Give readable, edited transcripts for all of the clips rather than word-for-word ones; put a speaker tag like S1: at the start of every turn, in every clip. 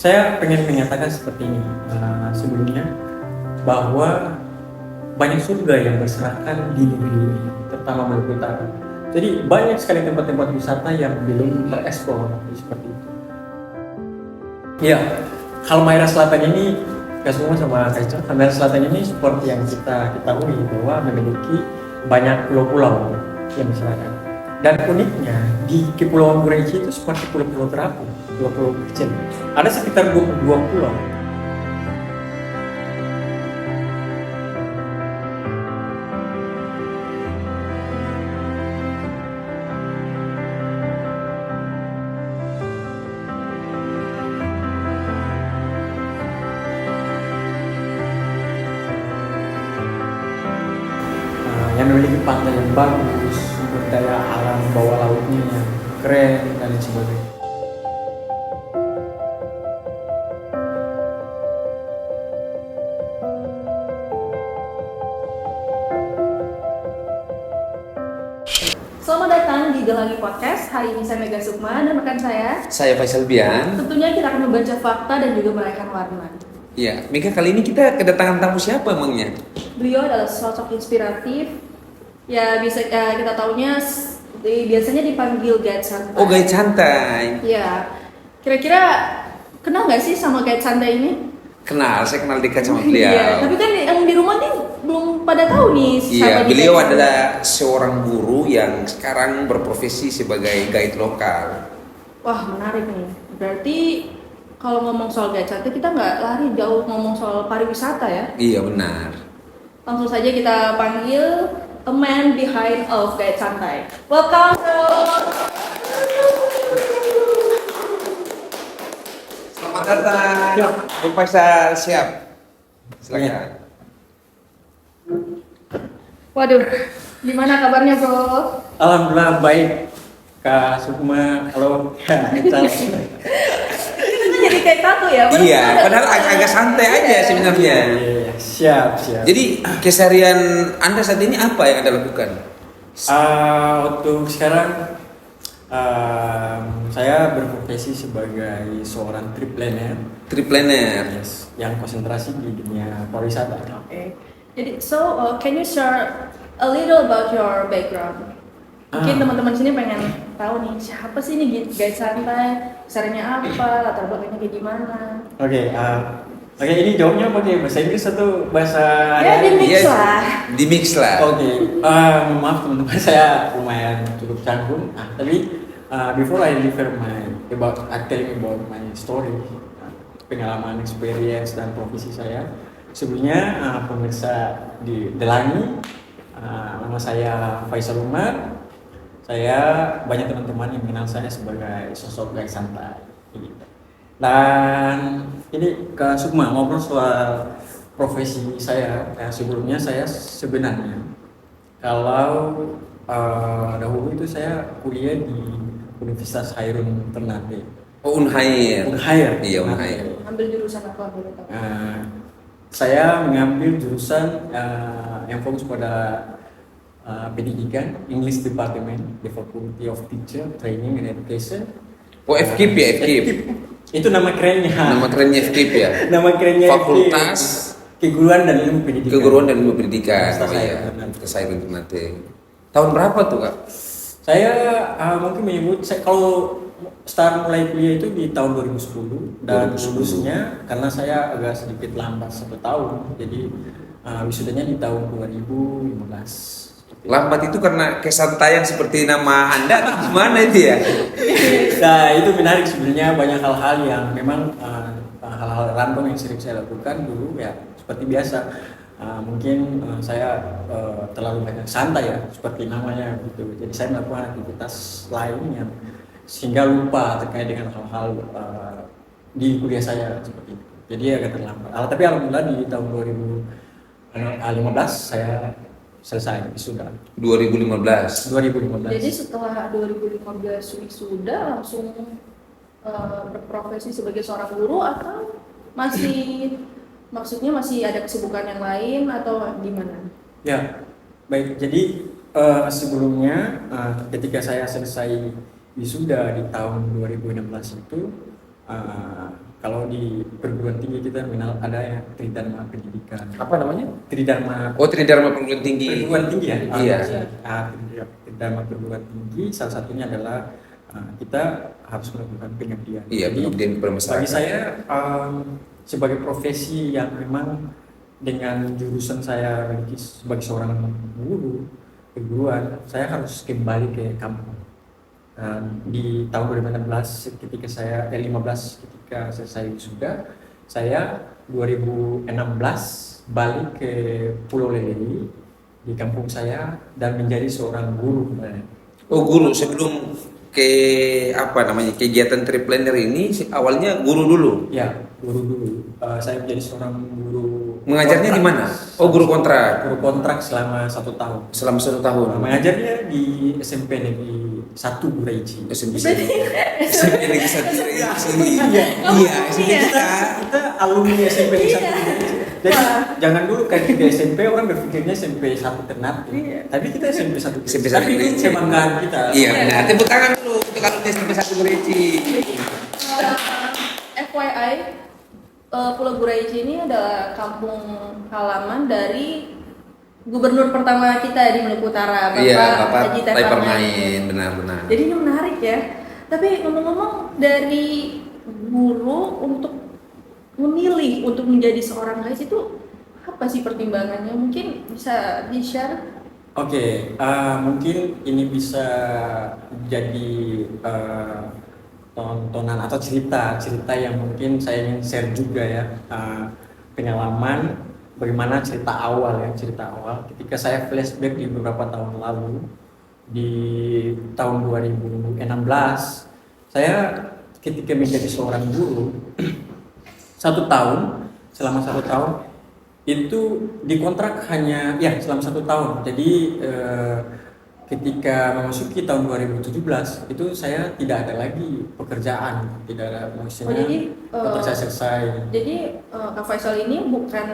S1: Saya pengen menyatakan seperti ini sebelumnya, bahwa banyak surga yang berserakan di negeri ini, terutama Maluku Utara. Jadi banyak sekali tempat-tempat wisata yang belum tereksplor seperti itu. Ya, Halmahera Selatan ini, semua sama Kaico, Halmahera Selatan ini seperti yang kita ketahui bahwa memiliki banyak pulau-pulau yang berserakan. Dan uniknya di Kepulauan Boracay itu seperti pulau-pulau terapung, pulau-pulau kecil. Ada sekitar 22 pulau. Yang memiliki pantai yang bagus, sumber daya alam bawah lautnya yang keren dan lain sebagainya.
S2: Selamat datang di Gelangi Podcast. Hari ini saya Mega Sukma dan rekan
S3: Saya Faisal Bian.
S2: Tentunya kita akan membaca fakta dan juga merayakan warna.
S3: Ya, Mega, kali ini kita kedatangan tamu siapa emangnya?
S2: Beliau adalah sosok inspiratif. Ya bisa kita taunya biasanya dipanggil guide santai.
S3: Oh, guide santai.
S2: Ya, kira-kira kenal nggak sih sama guide santai ini?
S3: Kenal, saya kenal dekat sama beliau.
S2: Iya, tapi kan yang di rumah nih belum pada tahu nih.
S3: Iya, beliau adalah seorang guru yang sekarang berprofesi sebagai guide lokal.
S2: Wah, menarik nih. Berarti kalau ngomong soal guide santai kita nggak lari jauh ngomong soal pariwisata ya?
S3: Iya, benar.
S2: Langsung saja kita panggil a man behind of guide santai. Welcome bro.
S3: Selamat datang. Bung Faisal, siap. Silakan.
S2: Waduh, gimana kabarnya bro?
S1: Alhamdulillah baik, Kak Sukma. Halo, Kak Ical.
S2: Kita jadi kayak tato ya?
S3: Iya, padahal agak santai aja sebenarnya.
S1: Iya, siap.
S3: Jadi keseharian Anda saat ini apa yang Anda lakukan?
S1: Untuk sekarang saya berprofesi sebagai seorang triplener.
S3: Triplener.
S1: Yes, yang konsentrasi di dunia pariwisata.
S2: Oke. Jadi, can you share a little about your background? Mungkin teman-teman sini pengen tahu nih siapa sih ini guide santai, caranya apa, latar belakangnya kayak gimana?
S1: Oke, ini jawabnya pakai bahasa Inggris atau bahasa
S2: Ya, di mix
S3: Iya,
S2: lah.
S3: Di mix lah.
S1: Oke, maaf teman-teman, saya lumayan cukup canggung. Tapi before I deliver telling about my story, pengalaman, experience dan profesi saya, sebelumnya pemirsa di Delangi, nama saya Faisal Umar. Saya banyak teman-teman yang mengenal saya sebagai sosok guide santai. Dan ini ke Sukma ngobrol soal profesi saya. Sebelumnya saya sebenarnya kalau dahulu itu saya kuliah di Universitas Hairun Ternate.
S3: Oh, Unhair. Iya, Unhair.
S2: Ambil jurusan apa boleh tahu?
S1: Saya mengambil jurusan yang fokus pada pendidikan, English Department, the Faculty of Teacher, Training and Education.
S3: Oh, FKIP ya, FKIP.
S1: Itu nama kerennya.
S3: Nama kerennya FKIP ya.
S1: Nama kerennya
S3: Fakultas
S1: Keguruan dan Ilmu Pendidikan.
S3: Keguruan dan Ilmu Pendidikan.
S1: Universitas
S3: Oh iya,
S1: Hairun Ternate.
S3: Universitas Hairun Ternate. Tahun berapa tuh, Kak?
S1: Saya mungkin menyebut kalau start mulai kuliah itu di tahun 2010 dan
S3: 2010.
S1: lulusnya karena saya agak sedikit lambat 1 tahun, jadi wisudanya di tahun 2015.
S3: Lambat itu karena kesantaian seperti nama Anda atau gimana itu ya?
S1: Nah, itu menarik sebenarnya, banyak hal-hal yang memang hal-hal random yang sering saya lakukan dulu ya seperti biasa. Mungkin saya terlalu banyak santai ya seperti namanya gitu. Jadi saya melakukan aktivitas lain yang sehingga lupa terkait dengan hal-hal di kuliah saya seperti itu. Jadi agak terlambat. Tapi alhamdulillah di tahun 2015 saya selesai wisuda.
S3: 2015.
S1: 2015.
S2: Jadi setelah 2015 wisuda langsung berprofesi sebagai seorang guru atau maksudnya masih ada kesibukan yang lain atau gimana?
S1: Ya, baik. Jadi sebelumnya ketika saya selesai wisuda di tahun 2016 itu, kalau di perguruan tinggi kita mengenal ada yang Tridharma Pendidikan.
S3: Apa namanya?
S1: Tridharma
S3: Oh, Tridharma Perguruan Tinggi.
S1: perguruan tinggi ya.
S3: Iya.
S1: Tridharma perguruan tinggi salah satunya adalah kita harus melakukan pengabdian.
S3: Iya,
S1: Jadi
S3: pengabdian kepada masyarakat.
S1: bagi saya sebagai profesi yang memang dengan jurusan saya memiliki sebagai seorang guru perguruan, saya harus kembali ke kampung. Di tahun 2016 ketika saya 15 ketika selesai wisuda, saya 2016 balik ke Pulau Lelei di kampung saya dan menjadi seorang guru.
S3: Oh, guru sebelum ke apa namanya kegiatan triplener ini awalnya guru dulu.
S1: Ya, guru dulu. Saya menjadi seorang guru.
S3: Mengajarnya di mana? Oh, guru kontrak.
S1: Guru kontrak selama 1 tahun.
S3: Selama 1 tahun.
S1: Mengajarnya di SMP Negeri 1 Buraici.
S3: SMP Negeri 1 Buraici.
S1: Iya,
S3: Iya, SMP
S1: kita alumni SMP Negeri 1 Buraici. Jadi jangan dulu kan kita SMP orang berpikirnya SMP 1 Ternate.
S2: Iya.
S1: Tapi kita SMP 1 Buraici.
S3: SMP 1
S1: Tapi itu
S3: Buraici.
S1: kebanggaan kita.
S3: Iya, nah tepuk tangan dulu untuk alumni SMP 1 Buraici.
S2: FYI, Pulau Buraici ini adalah kampung halaman dari gubernur pertama kita di Maluku Utara, Bapak
S3: Iya, Bapak
S2: Haji
S3: Tai
S2: Tepar
S3: Permain, benar-benar.
S2: Jadi ini menarik ya. Tapi ngomong-ngomong, dari guru untuk memilih untuk menjadi seorang guys itu apa sih pertimbangannya? Mungkin bisa di-share?
S1: Oke, mungkin ini bisa jadi tontonan atau cerita yang mungkin saya ingin share juga ya, pengalaman bagaimana cerita awal ketika saya flashback di beberapa tahun lalu di tahun 2016 saya ketika menjadi seorang guru 1 tahun, selama 1 tahun itu dikontrak hanya ya selama 1 tahun. Jadi ketika memasuki tahun 2017 itu saya tidak ada lagi pekerjaan, tidak ada maksudnya kontrak saya selesai.
S2: Jadi Kak Faisal ini bukan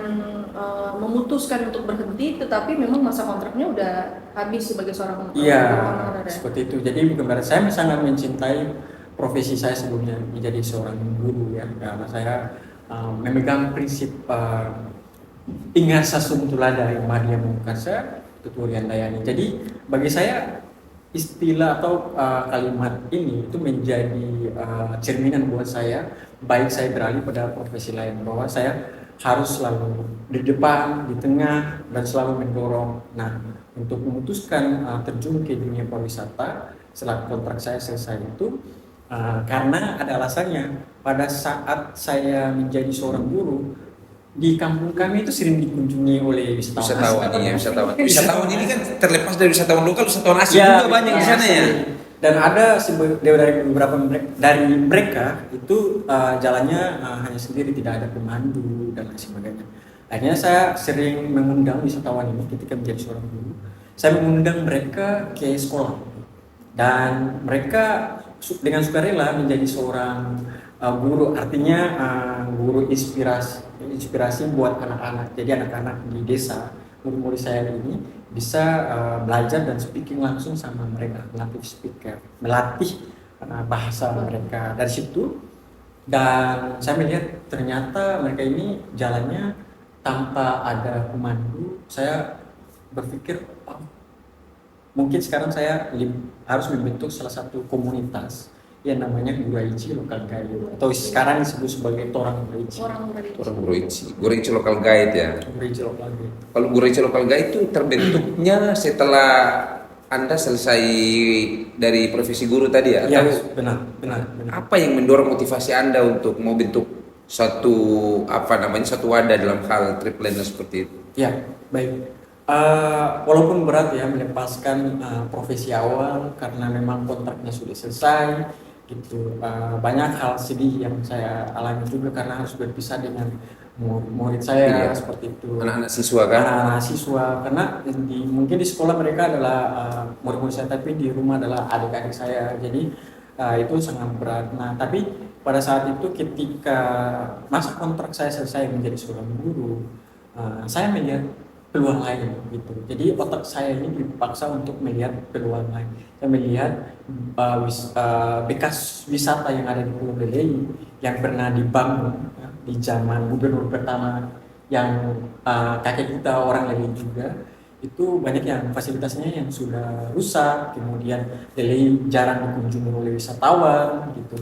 S2: memutuskan untuk berhenti, tetapi memang masa kontraknya udah habis sebagai seorang
S1: Iya,
S2: honorer.
S1: seperti itu. Jadi bukan berarti saya sangat mencintai profesi saya sebelumnya menjadi seorang guru ya, karena saya memegang prinsip ingat sasuntulada yang Madya Mungkasa Tuturian Dayani. Jadi bagi saya istilah atau kalimat ini itu menjadi cerminan buat saya, baik saya beralih pada profesi lain, bahwa saya harus selalu di depan, di tengah, dan selalu mendorong. Nah, untuk memutuskan terjun ke dunia pariwisata setelah kontrak saya selesai itu karena ada alasannya. Pada saat saya menjadi seorang guru di kampung kami itu sering dikunjungi oleh wisatawan.
S3: Wisatawan ini kan terlepas dari wisatawan lokal, wisatawan asing
S1: Ya,
S3: juga banyak di sana ya.
S1: Dan ada dari beberapa dari mereka itu jalannya hanya sendiri, tidak ada pemandu dan lain sebagainya. Akhirnya saya sering mengundang wisatawan ini ketika menjadi seorang guru. Saya mengundang mereka ke sekolah dan mereka dengan sukarela menjadi seorang guru, artinya guru inspirasi buat anak-anak. Jadi anak-anak di desa murid-murid saya ini bisa belajar dan speaking langsung sama mereka, native speaker, melatih bahasa mereka dari situ. Dan saya melihat ternyata mereka ini jalannya tanpa ada pemandu. Saya berpikir mungkin sekarang saya harus membentuk salah satu komunitas yang namanya Buraici Local Guide, atau sekarang disebut sebagai Torang Buraici.
S3: Buraici Local Guide ya.
S1: Buraici Local Guide.
S3: Kalau Buraici Local Guide itu terbentuknya setelah Anda selesai dari profesi guru tadi ya?
S1: Ya,
S3: Atau
S1: benar.
S3: apa yang mendorong motivasi Anda untuk mau bentuk satu wadah dalam hal triplener seperti itu?
S1: Ya, baik. Walaupun berat ya melepaskan profesi awal karena memang kontraknya sudah selesai gitu. Banyak hal sedih yang saya alami juga karena harus berpisah dengan murid saya seperti itu.
S3: Anak-anak siswa kan?
S1: Anak-anak siswa, karena mungkin di sekolah mereka adalah murid-murid saya, tapi di rumah adalah adik-adik saya. Jadi itu sangat berat. Nah, tapi pada saat itu ketika masa kontrak saya selesai menjadi seorang guru, saya melihat peluang lain gitu. Jadi otak saya ini dipaksa untuk melihat peluang lain. Saya melihat bekas wisata yang ada di Pulau Lelei yang pernah dibangun ya, di zaman gubernur pertama yang kakek kita orang lain juga, itu banyak yang fasilitasnya yang sudah rusak, kemudian Lele jarang dikunjungi oleh wisatawan gitu.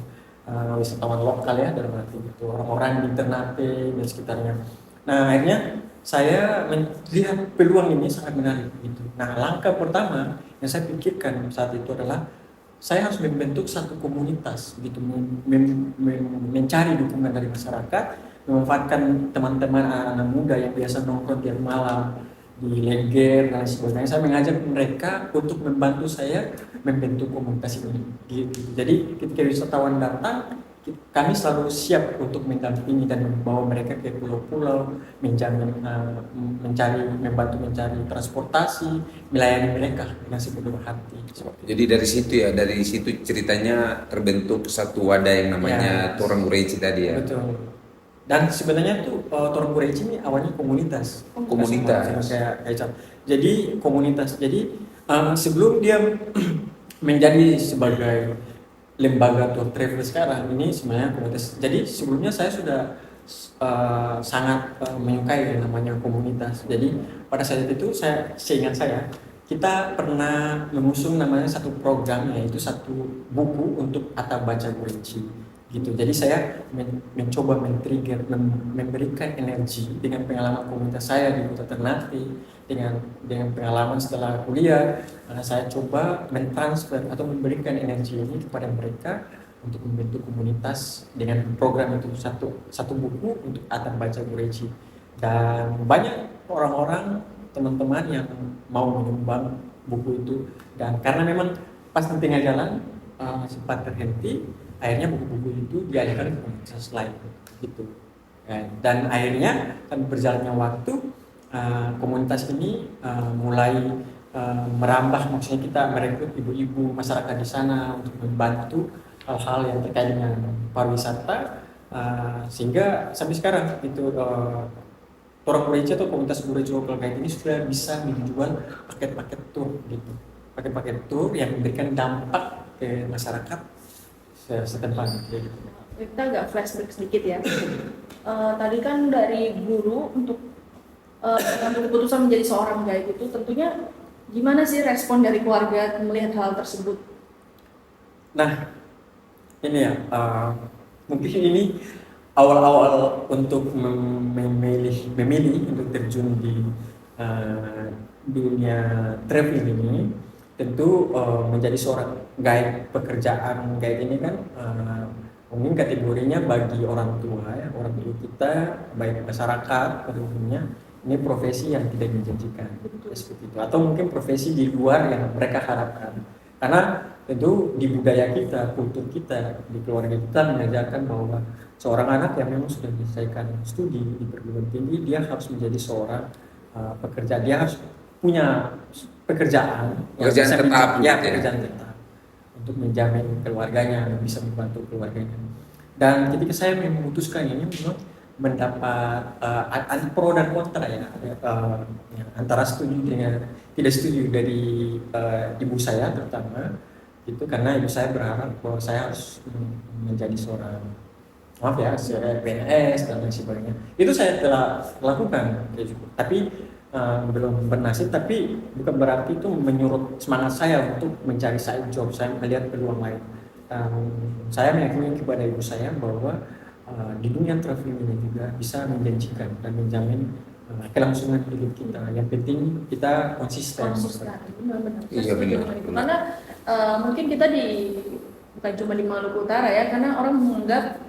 S1: Wisatawan lokal ya dalam arti gitu, orang-orang di Ternate dan sekitarnya. Nah akhirnya saya melihat peluang ini sangat menarik gitu. Nah langkah pertama yang saya pikirkan saat itu adalah saya harus membentuk satu komunitas gitu, mencari dukungan dari masyarakat, memanfaatkan teman-teman anak muda yang biasa nongkrong tiap malam di Leger dan sebagainya. Saya mengajak mereka untuk membantu saya membentuk komunitas ini gitu. Jadi ketika wisatawan datang, kami selalu siap untuk mendampingi dan membawa mereka ke pulau-pulau, membantu mencari transportasi, melayani mereka dengan sepenuh hati.
S3: Jadi dari situ ceritanya terbentuk satu wadah yang namanya Torang Gureci tadi ya.
S1: Betul. Dan sebenarnya tuh Torang Gureci ini awalnya komunitas. Jadi komunitas. Jadi sebelum dia menjadi sebagai lembaga tour travel sekarang ini sebenarnya komunitas. Jadi sebelumnya saya sudah sangat menyukai yang namanya komunitas. Jadi pada saat itu seingat saya kita pernah mengusung namanya satu program, yaitu satu buku untuk Atabaca Gureci gitu. Jadi saya mencoba men-trigger, memberikan energi dengan pengalaman komunitas saya di Kota Ternate, dengan pengalaman setelah kuliah. Saya coba mentransfer atau memberikan energi ini kepada mereka untuk membentuk komunitas dengan program itu, satu buku untuk Atabaca Gureci. Dan banyak orang-orang, teman-teman yang mau menyumbang buku itu, dan karena memang pas di tengah jalan sempat terhenti, akhirnya buku-buku itu dialihkan ke komunitas lain gitu. Dan akhirnya kan berjalannya waktu, komunitas ini mulai merambah, maksudnya kita merekrut ibu-ibu masyarakat di sana untuk membantu hal-hal yang terkait dengan pariwisata, sehingga sampai sekarang itu Torang Gureci atau komunitas Gureci Local Guide ini sudah bisa menjual paket-paket tour gitu, paket-paket tour yang memberikan dampak ke masyarakat setempat gitu.
S2: Kita agak flashback sedikit ya. Tadi kan dari guru untuk mengambil keputusan menjadi seorang guide itu, tentunya gimana sih respon dari keluarga melihat hal tersebut?
S1: Nah, ini ya, mungkin ini awal-awal untuk memilih untuk terjun di dunia traveling ini. Tentu menjadi seorang guide, pekerjaan guide ini kan mungkin kategorinya bagi orang tua ya, orang tua kita, baik masyarakat pada umumnya, ini profesi yang tidak menjanjikan seperti itu, atau mungkin profesi di luar yang mereka harapkan. Karena tentu di budaya kita, kultur kita, di keluarga kita mengajarkan bahwa seorang anak yang memang sudah menyelesaikan studi di perguruan tinggi, dia harus menjadi seorang pekerja, dia harus punya pekerjaan
S3: tetap,
S1: pekerjaan tetap untuk menjamin keluarganya, bisa membantu keluarganya. Dan ketika saya memutuskan ini, memang mendapat pro dan kontra ya, antara setuju dengan tidak setuju dari ibu saya terutama gitu, karena ibu saya berharap bahwa saya harus menjadi seorang PNS dan lain sebagainya. Itu saya telah lakukan, tapi belum bernasib, tapi bukan berarti itu menyurut semangat saya untuk mencari side job. Saya melihat peluang lain. Saya meyakini kepada ibu saya bahwa di dunia traveling ini juga bisa menjanjikan dan menjamin kelangsungan hidup kita. Yang penting kita konsisten.
S2: Benar-benar.
S3: Iya benar.
S2: Karena mungkin kita bukan cuma di Maluku Utara ya, karena orang menganggap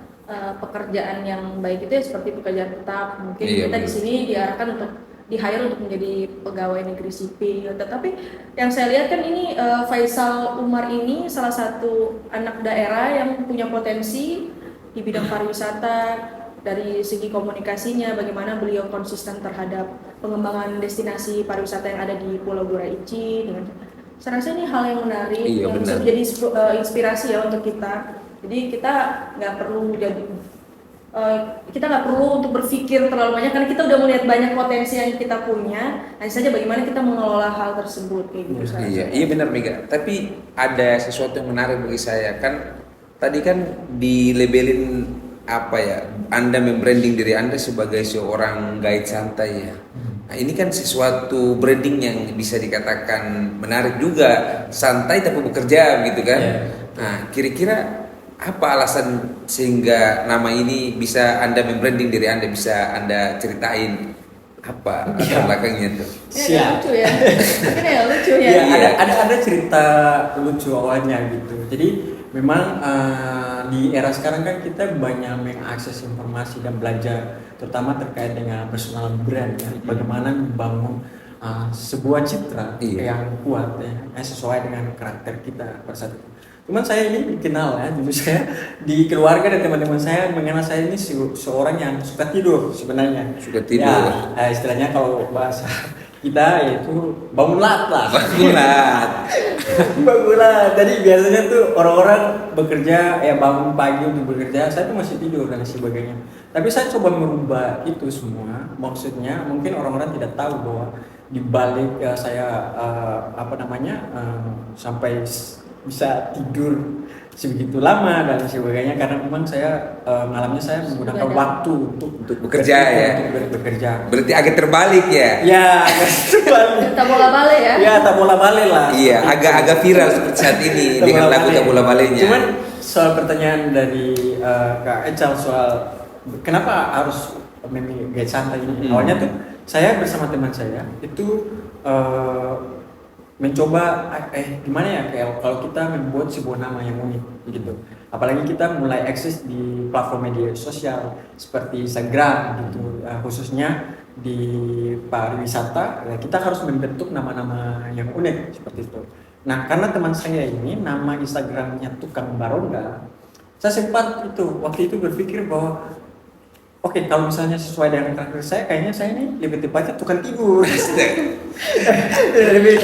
S2: pekerjaan yang baik itu ya seperti pekerjaan tetap. Mungkin kita di sini diarahkan untuk di-hire untuk menjadi pegawai negeri sipil. Tetapi yang saya lihat kan ini Faisal Umar ini salah satu anak daerah yang punya potensi di bidang pariwisata. Dari segi komunikasinya, bagaimana beliau konsisten terhadap pengembangan destinasi pariwisata yang ada di Pulau Gureci. Saya rasa ini hal yang menarik, yang bisa menjadi inspirasi ya untuk kita. Jadi kita nggak perlu untuk berpikir terlalu banyak, karena kita udah melihat banyak potensi yang kita punya. Hanya saja bagaimana kita mengelola hal tersebut kayak gitu.
S3: Iya benar Mega. Tapi ada sesuatu yang menarik bagi saya kan. Tadi kan dilabelin apa ya, Anda membranding diri Anda sebagai seorang guide santai ya. Nah, ini kan sesuatu branding yang bisa dikatakan menarik juga, santai tapi bekerja gitu kan.
S1: Yeah.
S3: Nah, kira-kira apa alasan sehingga nama ini bisa Anda membranding diri Anda, bisa Anda ceritain apa latar belakangnya tuh?
S2: Ini lucu ya. Mungkin ya lucu ya.
S1: Iya, ada cerita lucu awalnya gitu. Jadi memang di era sekarang kan kita banyak mengakses informasi dan belajar, terutama terkait dengan personal brand ya. Bagaimana membangun sebuah citra yang kuat ya, yang sesuai dengan karakter kita pada saat itu. Cuman saya ini dikenal ya, jujur saya di keluarga dan teman-teman saya mengenal saya ini seorang yang suka tidur sebenarnya.
S3: Suka tidur.
S1: Ya, istilahnya kalau bahasa kita yaitu bangunlat lah.
S3: Bangunlat.
S1: Bangunlat. Jadi biasanya tuh orang-orang bekerja ya bangun pagi untuk bekerja, saya tuh masih tidur dan sebagainya. Tapi saya coba merubah itu semua. Maksudnya mungkin orang-orang tidak tahu bahwa di balik saya sampai bisa tidur sebegitu lama dan sebagainya karena memang saya malamnya saya menggunakan waktu untuk
S3: bekerja ya.
S1: Untuk bekerja.
S3: Berarti agak terbalik ya?
S1: Ya, agak terbalik.
S2: Tak bola balik ya?
S1: Ya, tak bola balik lah.
S3: Iya, agak viral seperti saat ini dengan lagu tak bola baliknya.
S1: Cuman soal pertanyaan dari Kak Ecal soal kenapa harus memilih gaya santai ini? Awalnya tuh saya bersama teman saya itu mencoba gimana ya kayak kalau kita membuat sebuah nama yang unik gitu, apalagi kita mulai eksis di platform media sosial seperti Instagram gitu, khususnya di pariwisata ya, kita harus membentuk nama-nama yang unik seperti itu. Nah karena teman saya ini nama Instagramnya Tukang Baronda, saya sempat waktu itu berpikir bahwa oke, kalau misalnya sesuai dengan karakter saya, kayaknya saya ini lebih tepatnya tukang tidur. lebih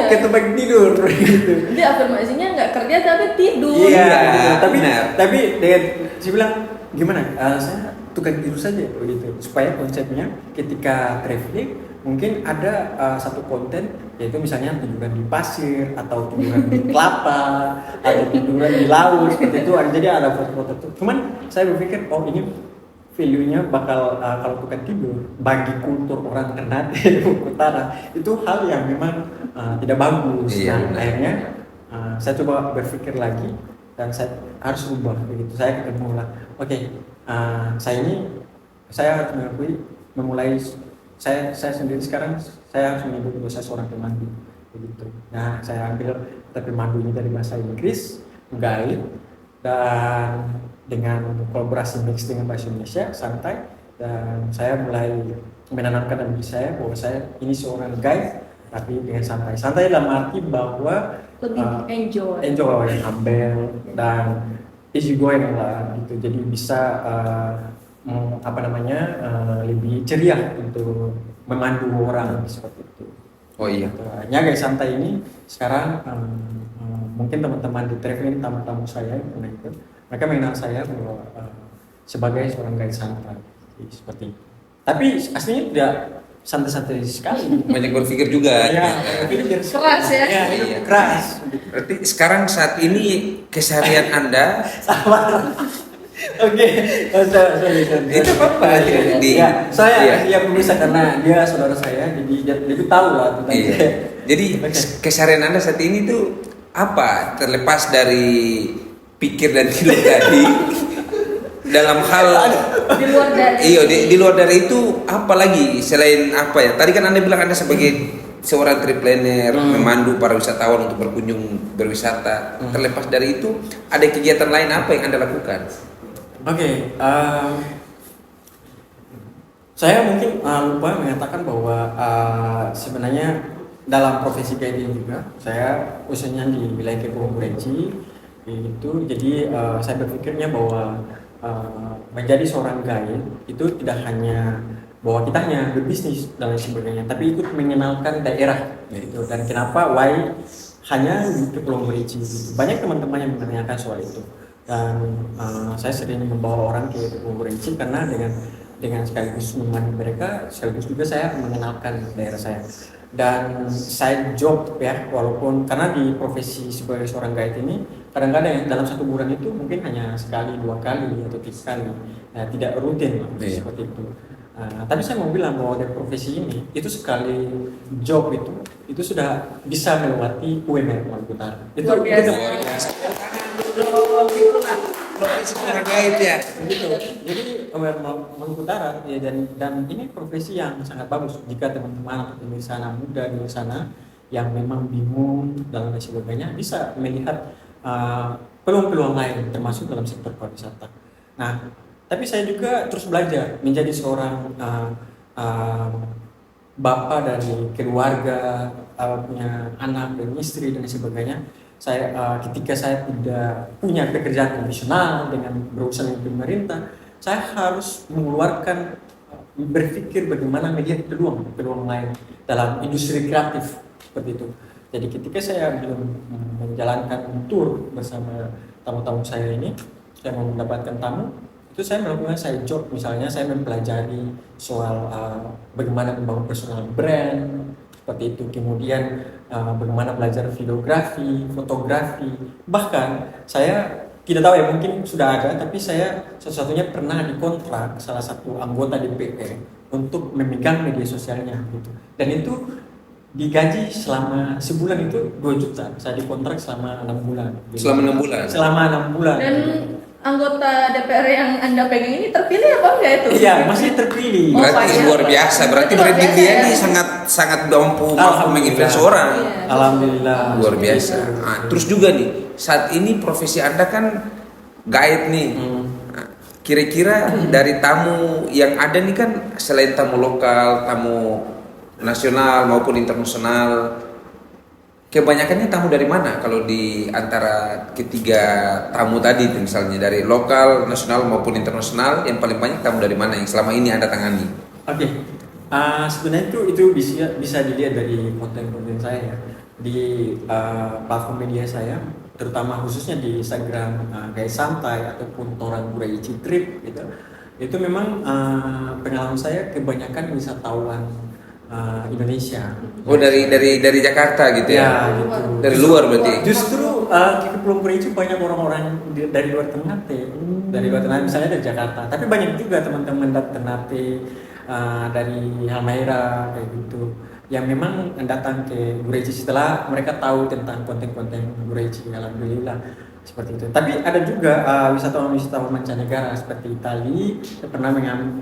S1: ke tukang tidur gitu.
S2: Jadi afirmasinya nggak kerja tapi tidur.
S1: Iya, gitu.
S3: benar.
S1: Tapi dengan saya bilang gimana? Saya tukang tidur saja begitu. Supaya konsepnya ketika traveling mungkin ada satu konten yaitu misalnya tiduran di pasir atau tiduran di kelapa atau tiduran di laut seperti itu. Jadi ada foto-foto itu. Cuman saya berpikir ini value-nya bakal kalau bukan tidur bagi kultur orang Ternate Utara itu hal yang memang tidak bagus. Nah, akhirnya saya coba berpikir lagi dan saya harus ubah begitu. Saya ketemu lah. Saya harus memulai saya sendiri sekarang saya harus menyebut bahwa saya seorang pemandu begitu. Nah, saya ambil pemandu ini dari bahasa Inggris, guide, dan dengan kolaborasi mix dengan bahasa Indonesia santai, dan saya mulai menanamkan diri saya bahwa saya ini seorang guide tapi dengan santai dalam arti bahwa
S2: lebih enjoy,
S1: humble dan easy going lah gitu, jadi bisa lebih ceria untuk memandu orang seperti itu.
S3: Oh iya.
S1: Hanya guys santai ini sekarang mungkin teman-teman di traveling, tamu-tamu saya yang pernah ikut, mereka mengenal saya bahwa sebagai seorang guide santai seperti itu. Tapi aslinya tidak santai-santai sekali.
S3: Banyak berpikir juga.
S1: Ya,
S2: keras ya.
S3: Iya.
S1: Keras.
S3: Berarti sekarang saat ini keseharian Anda
S1: Oke,
S3: itu apa?
S1: Ya, saya pemirsa karena dia saudara saya, jadi dia tahu lah tentang saya.
S3: Jadi keseharian Anda saat ini tuh apa? Terlepas dari pikir dan tidur tadi, dalam hal
S2: di luar dari
S3: di luar dari itu apa lagi selain apa ya? Tadi kan Anda bilang Anda sebagai seorang triplener, memandu para wisatawan untuk berkunjung berwisata. Terlepas dari itu, ada kegiatan lain apa yang Anda lakukan?
S1: Saya mungkin lupa mengatakan bahwa sebenarnya dalam profesi guiding juga saya khususnya di wilayah Kepulauan Berenci itu, jadi saya berpikirnya bahwa menjadi seorang guide itu tidak hanya bahwa kita hanya berbisnis dan lain sebagainya, tapi ikut mengenalkan daerah gitu. Dan kenapa why hanya di Kepulauan Berenci gitu. Banyak teman-teman yang menanyakan soal itu. Dan saya sering membawa orang ke Kepulauan Berenci karena dengan sekaligus menemani mereka, sekaligus juga saya mengenalkan daerah saya. Dan side job ya, walaupun karena di profesi sebagai seorang guide ini kadang-kadang ya, dalam 1 bulan itu mungkin hanya sekali, 2 kali atau 3 kali, nah, tidak rutin
S3: Iya.
S1: seperti itu. Tapi saya mau bilang bahwa dari profesi ini itu sekali job itu sudah bisa melewati UMR Maluku Utara. Itu
S2: Luar biasa.
S1: luar biasa.
S3: Ya.
S1: Begitu. Jadi UMR Maluku Utara ya, dan ini profesi yang sangat bagus jika teman-teman atau pemirsa anak muda di luar sana yang memang bingung dan lain sebagainya bisa melihat peluang-peluang lain termasuk dalam sektor pariwisata. Nah, tapi saya juga terus belajar menjadi seorang bapak dari keluarga, punya anak dan istri dan sebagainya. Saya ketika saya tidak punya pekerjaan konvensional dengan berurusan dengan pemerintah, saya harus mengeluarkan berpikir bagaimana melihat peluang lain dalam industri kreatif seperti itu. Jadi ketika saya belum menjalankan tour bersama tamu-tamu saya ini, saya mau mendapatkan tamu, itu saya melakukan side job, misalnya saya mempelajari soal bagaimana membangun personal brand seperti itu, kemudian bagaimana belajar videografi, fotografi, bahkan saya tidak tahu ya mungkin sudah ada, tapi saya satu-satunya pernah dikontrak salah satu anggota DPR untuk memegang media sosialnya gitu, dan itu digaji selama sebulan itu 2 juta, saya dikontrak selama 6 bulan gitu.
S3: Selama 6 bulan.
S1: Selama 6 bulan.
S2: Dan anggota DPR yang Anda pegang ini terpilih apa enggak itu?
S1: Iya, masih terpilih.
S3: Berarti
S2: iya.
S3: luar biasa. Berarti
S2: Luar
S3: branding
S2: biasa,
S3: dia
S2: ya.
S3: ini sangat mampu
S1: Alhamdulillah.
S3: menginfluence orang.
S2: Iya.
S1: Alhamdulillah.
S3: Luar biasa. Nah, terus juga nih, saat ini profesi Anda kan guide nih. Nah, kira-kira dari tamu yang ada nih kan selain tamu lokal, tamu nasional maupun internasional, kebanyakannya tamu dari mana kalau di antara ketiga tamu tadi itu, misalnya dari lokal, nasional maupun internasional, yang paling banyak tamu dari mana yang selama ini Anda tangani?
S1: Oke. Sebenarnya itu bisa dilihat dari konten-konten saya ya. Di platform media saya, terutama khususnya di Instagram Gaya Santai ataupun Torang Guraichi Trip gitu. Itu memang pengalaman saya kebanyakan wisatawan Indonesia.
S3: Oh, dari Jakarta gitu ya?
S1: Ya, gitu.
S3: Dari luar berarti?
S1: Justru di Kepulauan Guraichi banyak orang-orang dari luar Ternate, dari luar Ternate, misalnya dari Jakarta. Tapi banyak juga teman-teman dari Ternate, dari Halmahera kayak gitu, yang memang datang ke Guraichi setelah mereka tahu tentang konten-konten Guraichi. Alhamdulillah seperti itu. Tapi ada juga wisatawan-wisatawan mancanegara seperti Itali, saya pernah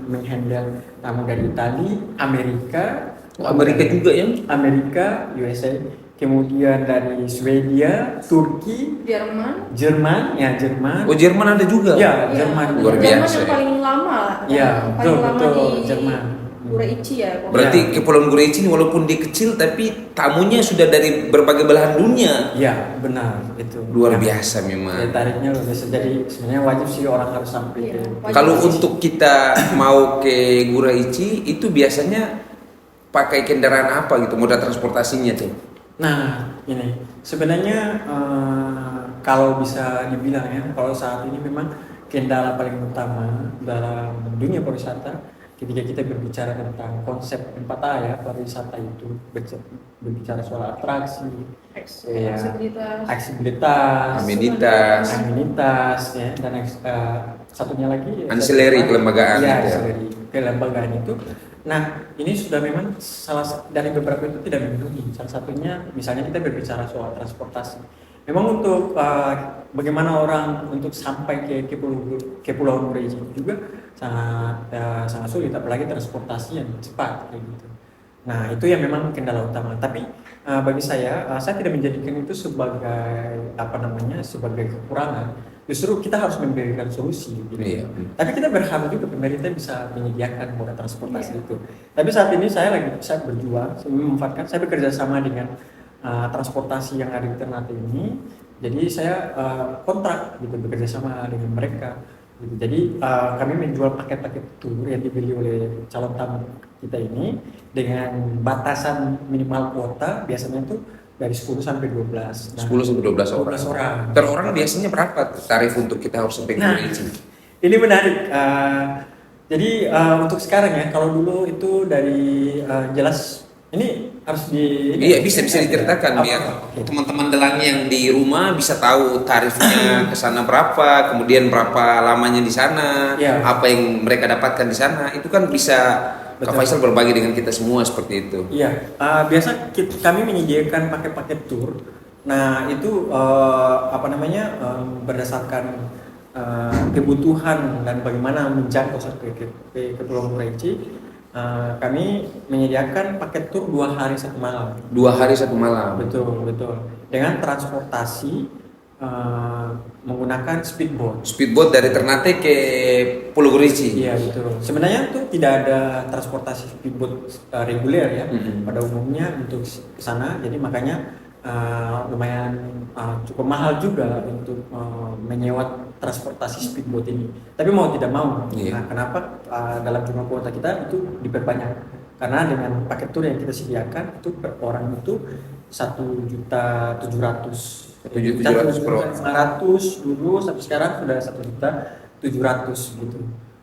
S1: menghandle tamu dari Itali, Amerika
S3: juga ya?
S1: Amerika, USA, kemudian dari Swedia, Turki, Jerman.
S3: Oh, Jerman ada juga?
S1: Ya,
S2: Iya.
S1: Jerman.
S3: Luar
S2: Jerman
S3: biasa
S2: yang
S3: ya.
S2: paling lama lah.
S1: Iya,
S2: yang paling lama
S1: betul,
S2: di
S1: Jerman.
S2: Guraichi ya.
S3: Berarti
S1: Ya.
S3: Kepulauan Guraichi ini walaupun dia kecil tapi tamunya sudah dari berbagai belahan dunia.
S1: Ya, benar itu.
S3: Luar
S1: Ya.
S3: biasa memang.
S1: Ya, tarifnya luar biasa. Jadi sebenarnya wajib sih orang harus sampai
S2: Iya,
S1: ke.
S2: wajib.
S3: Kalau untuk kita mau ke Guraichi itu biasanya pakai kendaraan apa gitu, moda transportasinya tuh?
S1: Nah, ini sebenarnya kalau bisa dibilang ya, kalau saat ini memang kendala paling utama dalam dunia pariwisata ketika kita berbicara tentang konsep 4A ya, pariwisata itu berbicara soal atraksi, ya, aksibilitas, amenitas ya, dan satunya lagi
S3: Ancillary kelembagaan
S1: ya,
S3: gitu ya.
S1: ancillary kelembagaan itu. Nah, ini sudah memang dari beberapa itu tidak memenuhi. Salah satunya misalnya kita berbicara soal transportasi. Memang untuk bagaimana orang untuk sampai ke Kepulauan Guraichi juga sangat sulit, apalagi transportasi yang cepat kayak gitu. Nah, itu yang memang kendala utama. Tapi bagi saya tidak menjadikan itu sebagai sebagai kekurangan. Justru kita harus memberikan solusi gitu.
S3: Iya.
S1: Tapi kita berharap juga pemerintah bisa menyediakan moda transportasi itu. Tapi saat ini saya berjuang, saya bekerja sama dengan transportasi yang ada di Ternate ini. Jadi saya kontrak gitu, bekerja sama dengan mereka gitu. Jadi kami menjual paket-paket tour yang dibeli oleh calon tamu kita ini dengan batasan minimal kuota, biasanya itu dari 10 sampai 12.
S3: 10 sampai 12 orang.
S1: 12 orang.
S3: Per orang biasanya berapa tarif untuk kita harus sampai ke
S1: Nah,
S3: Guraichi?
S1: ini menarik. Jadi untuk sekarang ya, kalau dulu itu dari jelas Ini harus di
S3: Iya, bisa diceritakan
S1: Apa?
S3: biar
S1: Oke.
S3: teman-teman Delangi yang di rumah bisa tahu tarifnya ke sana berapa, kemudian berapa lamanya di sana,
S1: Iya.
S3: apa yang mereka dapatkan di sana. Itu kan bisa Kak
S1: Betul.
S3: Faisal berbagi dengan kita semua seperti itu.
S1: Iya, biasa kami menyediakan paket-paket tour. Nah itu apa namanya berdasarkan kebutuhan dan bagaimana menjangkau sampai ke Pulau Muraici. Kami menyediakan paket tour 2 hari 1 malam.
S3: 2 hari 1 malam.
S1: Betul, betul. Dengan transportasi menggunakan speedboat.
S3: Speedboat dari Ternate ke Pulau Gurici.
S1: Iya betul. Sebenarnya tuh tidak ada transportasi speedboat reguler ya
S3: Mhm.
S1: pada umumnya untuk ke sana. Jadi makanya lumayan cukup mahal juga untuk menyewa transportasi speedboat ini. Tapi mau tidak mau,
S3: Iya.
S1: nah kenapa dalam jumlah kuota kita itu diperbanyak? Karena dengan paket tour yang kita sediakan itu per orang itu 1.700.000.
S3: 1.700.000 per orang.
S1: 1.500 dulu, sampai sekarang sudah 1.700.000 gitu.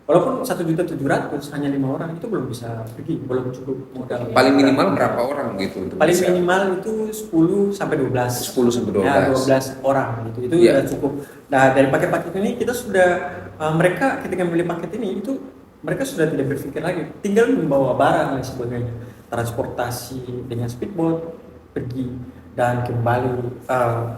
S1: Walaupun 1.700.000 hanya 5 orang itu belum bisa pergi, belum cukup modal.
S3: Paling minimal berapa orang gitu untuk
S1: Paling
S3: bisa?
S1: minimal itu 10 sampai 12.
S3: 10 sampai 12.
S1: Ya, 12 orang gitu. Itu
S3: Iya.
S1: udah cukup. Nah, dari paket-paket ini kita sudah mereka ketika membeli paket ini itu mereka sudah tidak berpikir lagi, tinggal membawa barang dan sebagainya. Transportasi dengan speedboat pergi dan kembali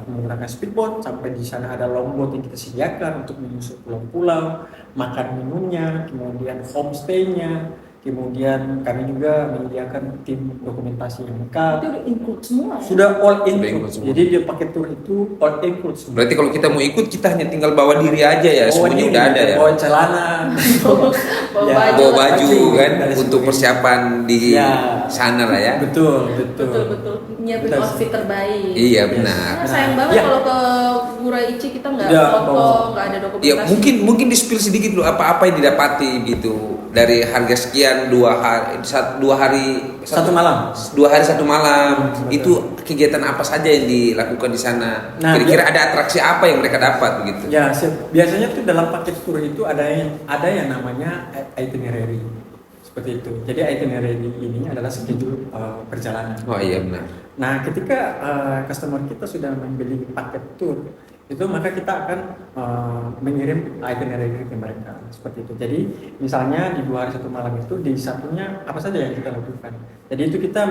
S1: menggunakan speedboat sampai di sana ada longboat yang kita sediakan untuk menyusul pulau-pulau, makan minumnya, kemudian homestay-nya, kemudian kami juga menyediakan tim dokumentasi yang
S2: Itu
S1: lengkap.
S2: udah include semua ya?
S1: Sudah all
S3: Sudah
S1: include.
S3: include semua.
S1: Jadi dia paket tour itu all include semua.
S3: Berarti kalau kita mau ikut kita hanya tinggal bawa diri aja ya, semuanya
S1: ini,
S3: udah ada ya.
S1: bawa celana,
S2: Bawa
S1: Ya,
S2: baju.
S3: Bawa baju kan
S1: dan
S3: untuk
S1: sebagainya.
S3: persiapan di
S1: Ya.
S3: sana lah ya.
S1: Betul, betul.
S2: Betul-betul nyiapin
S1: Betul.
S2: outfit terbaik.
S3: Iya
S1: Yes.
S3: benar.
S2: Nah, sayang banget
S1: Iya.
S2: kalau ke Muraici kita nggak
S1: Iya,
S2: foto,
S1: bawa.
S2: nggak ada
S3: Ya
S2: dokumentasi.
S3: mungkin di spill sedikit dulu apa yang didapati gitu dari harga sekian 2 hari
S1: 1 malam.
S3: 2 hari 1 malam.
S1: Betul.
S3: Itu kegiatan apa saja yang dilakukan di sana?
S1: Nah,
S3: Kira-kira ada atraksi apa yang mereka dapat begitu?
S1: Ya, biasanya tuh dalam paket tour itu ada yang namanya itinerary. Seperti itu. Jadi itinerary ini adalah schedule perjalanan.
S3: Oh iya benar.
S1: Nah, ketika customer kita sudah membeli paket tour, itu maka kita akan mengirim itinerary ke mereka seperti itu. Jadi, misalnya di 2 hari 1 malam itu di satunya apa saja yang kita lakukan. Jadi itu kita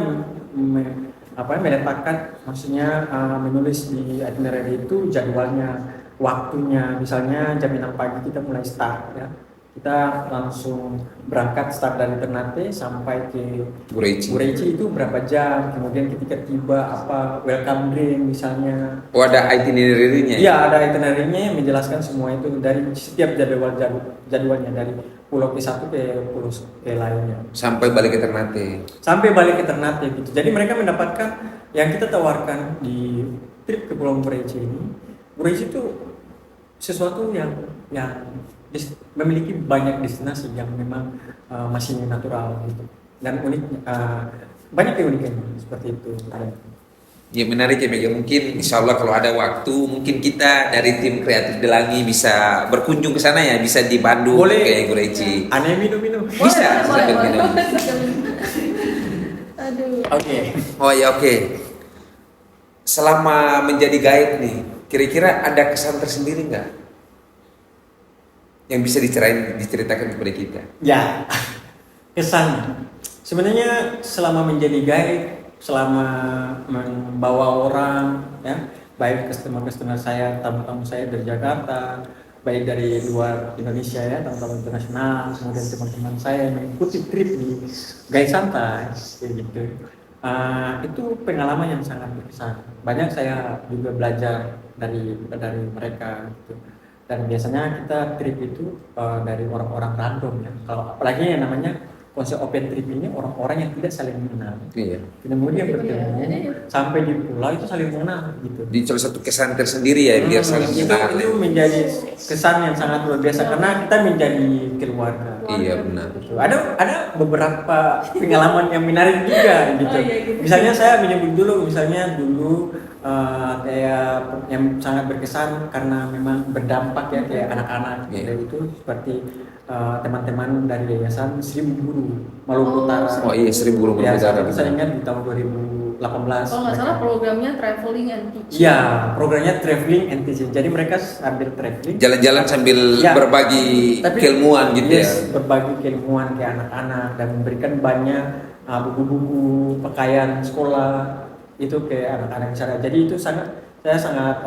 S1: meletakkan, maksudnya menulis di itinerary itu jadwalnya, waktunya. Misalnya jam 6 pagi kita mulai start ya. Kita langsung berangkat start dari Ternate sampai ke
S3: Gureci.
S1: Gureci itu berapa jam, kemudian ketika tiba apa welcome drink misalnya.
S3: Oh ada itinerary-nya.
S1: Iya, ada itinerary-nya yang menjelaskan semua itu dari setiap jadwalnya dari pulau ke satu ke pulau ke lainnya.
S3: Sampai balik ke Ternate.
S1: Sampai balik ke Ternate gitu. Jadi mereka mendapatkan yang kita tawarkan di trip ke Pulau Gureci ini. Gureci itu sesuatu yang memiliki banyak destinasi yang memang masih natural gitu dan unik, banyak keunikannya seperti itu.
S3: Ya menarik ya Mega. Mungkin insya Allah kalau ada waktu mungkin kita dari tim kreatif Delangi bisa berkunjung ke sana ya, bisa di Bandung
S1: Boleh.
S3: ke Gureci.
S1: Aneh minum-minum.
S3: Bisa,
S2: boleh,
S3: sambil minum.
S2: Aduh.
S1: Oke.
S3: Oh ya oke. Selama menjadi guide nih, kira-kira ada kesan tersendiri nggak yang bisa diceritakan kepada kita?
S1: Ya, kesan. Sebenarnya selama menjadi guide, selama membawa orang, ya, baik customer saya, tamu-tamu saya dari Jakarta, baik dari luar Indonesia ya, tamu-tamu internasional, kemudian teman-teman saya yang mengikuti trip di Guide Santai, kayak gitu. Itu pengalaman yang sangat berkesan. Banyak saya juga belajar dari mereka gitu. Dan biasanya kita trip itu dari orang-orang random ya. Kalau apalagi yang namanya konsep open trip ini orang-orang yang tidak saling mengenal.
S3: Iya.
S1: Kemudian
S2: Iya,
S1: bertemu
S2: iya.
S1: sampai di pulau itu saling mengenal gitu.
S3: Di salah satu kesan tersendiri ya biar saling
S1: itu
S3: mengenal.
S1: menjadi kesan yang sangat luar biasa karena kita menjadi keluarga.
S3: Iya benar.
S1: Gitu. Ada beberapa pengalaman yang menarik juga gitu.
S2: Oh, iya, gitu.
S1: Misalnya saya menyebut dulu, misalnya dulu kayak yang sangat berkesan karena memang berdampak ya kayak anak-anak
S3: Iya.
S1: dari itu seperti teman-teman dari Yayasan Seribu Guru Maluku
S2: Oh,
S1: Utara.
S3: Oh iya, 1000 guru
S1: Ya, saat
S3: Utara.
S1: itu saya ingat di tahun 2018.
S2: Kalau nggak salah
S1: mereka-
S2: programnya traveling and teaching.
S1: Iya, programnya traveling and teaching. Jadi mereka sambil traveling,
S3: Jalan-jalan sambil
S1: Ya.
S3: berbagi
S1: tapi
S3: keilmuan gitu ya.
S1: yes, berbagi keilmuan ke anak-anak dan memberikan banyak buku-buku pakaian sekolah itu ke anak-anak di sana. Jadi itu saya sangat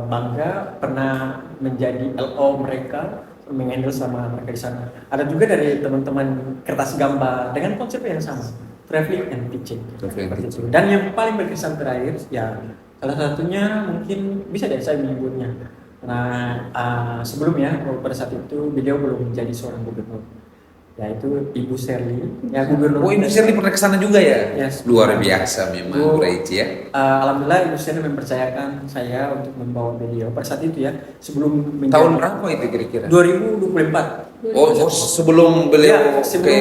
S1: bangga pernah menjadi LO mereka, menghandle sama mereka di sana. Ada juga dari teman-teman kertas gambar dengan konsep yang sama, traveling and teaching.
S3: Traveling and
S1: Seperti
S3: teaching.
S1: itu. Dan yang paling berkesan terakhir ya salah satunya mungkin bisa deh saya menyebutnya. Nah sebelumnya pada saat itu beliau belum menjadi seorang gubernur, yaitu Ibu Sherly, ya gubernur.
S3: Oh, Ibu Shirley pernah kesana juga ya?
S1: Yes.
S3: Luar biasa memang
S1: Bu,
S3: Bu Raici ya.
S1: Alhamdulillah Ibu Sherly mempercayakan saya untuk membawa beliau pada saat itu ya sebelum
S3: Tahun berapa itu kira-kira?
S1: 2024
S3: Oh, sebelum beliau
S1: Ya, sebelum-
S3: ke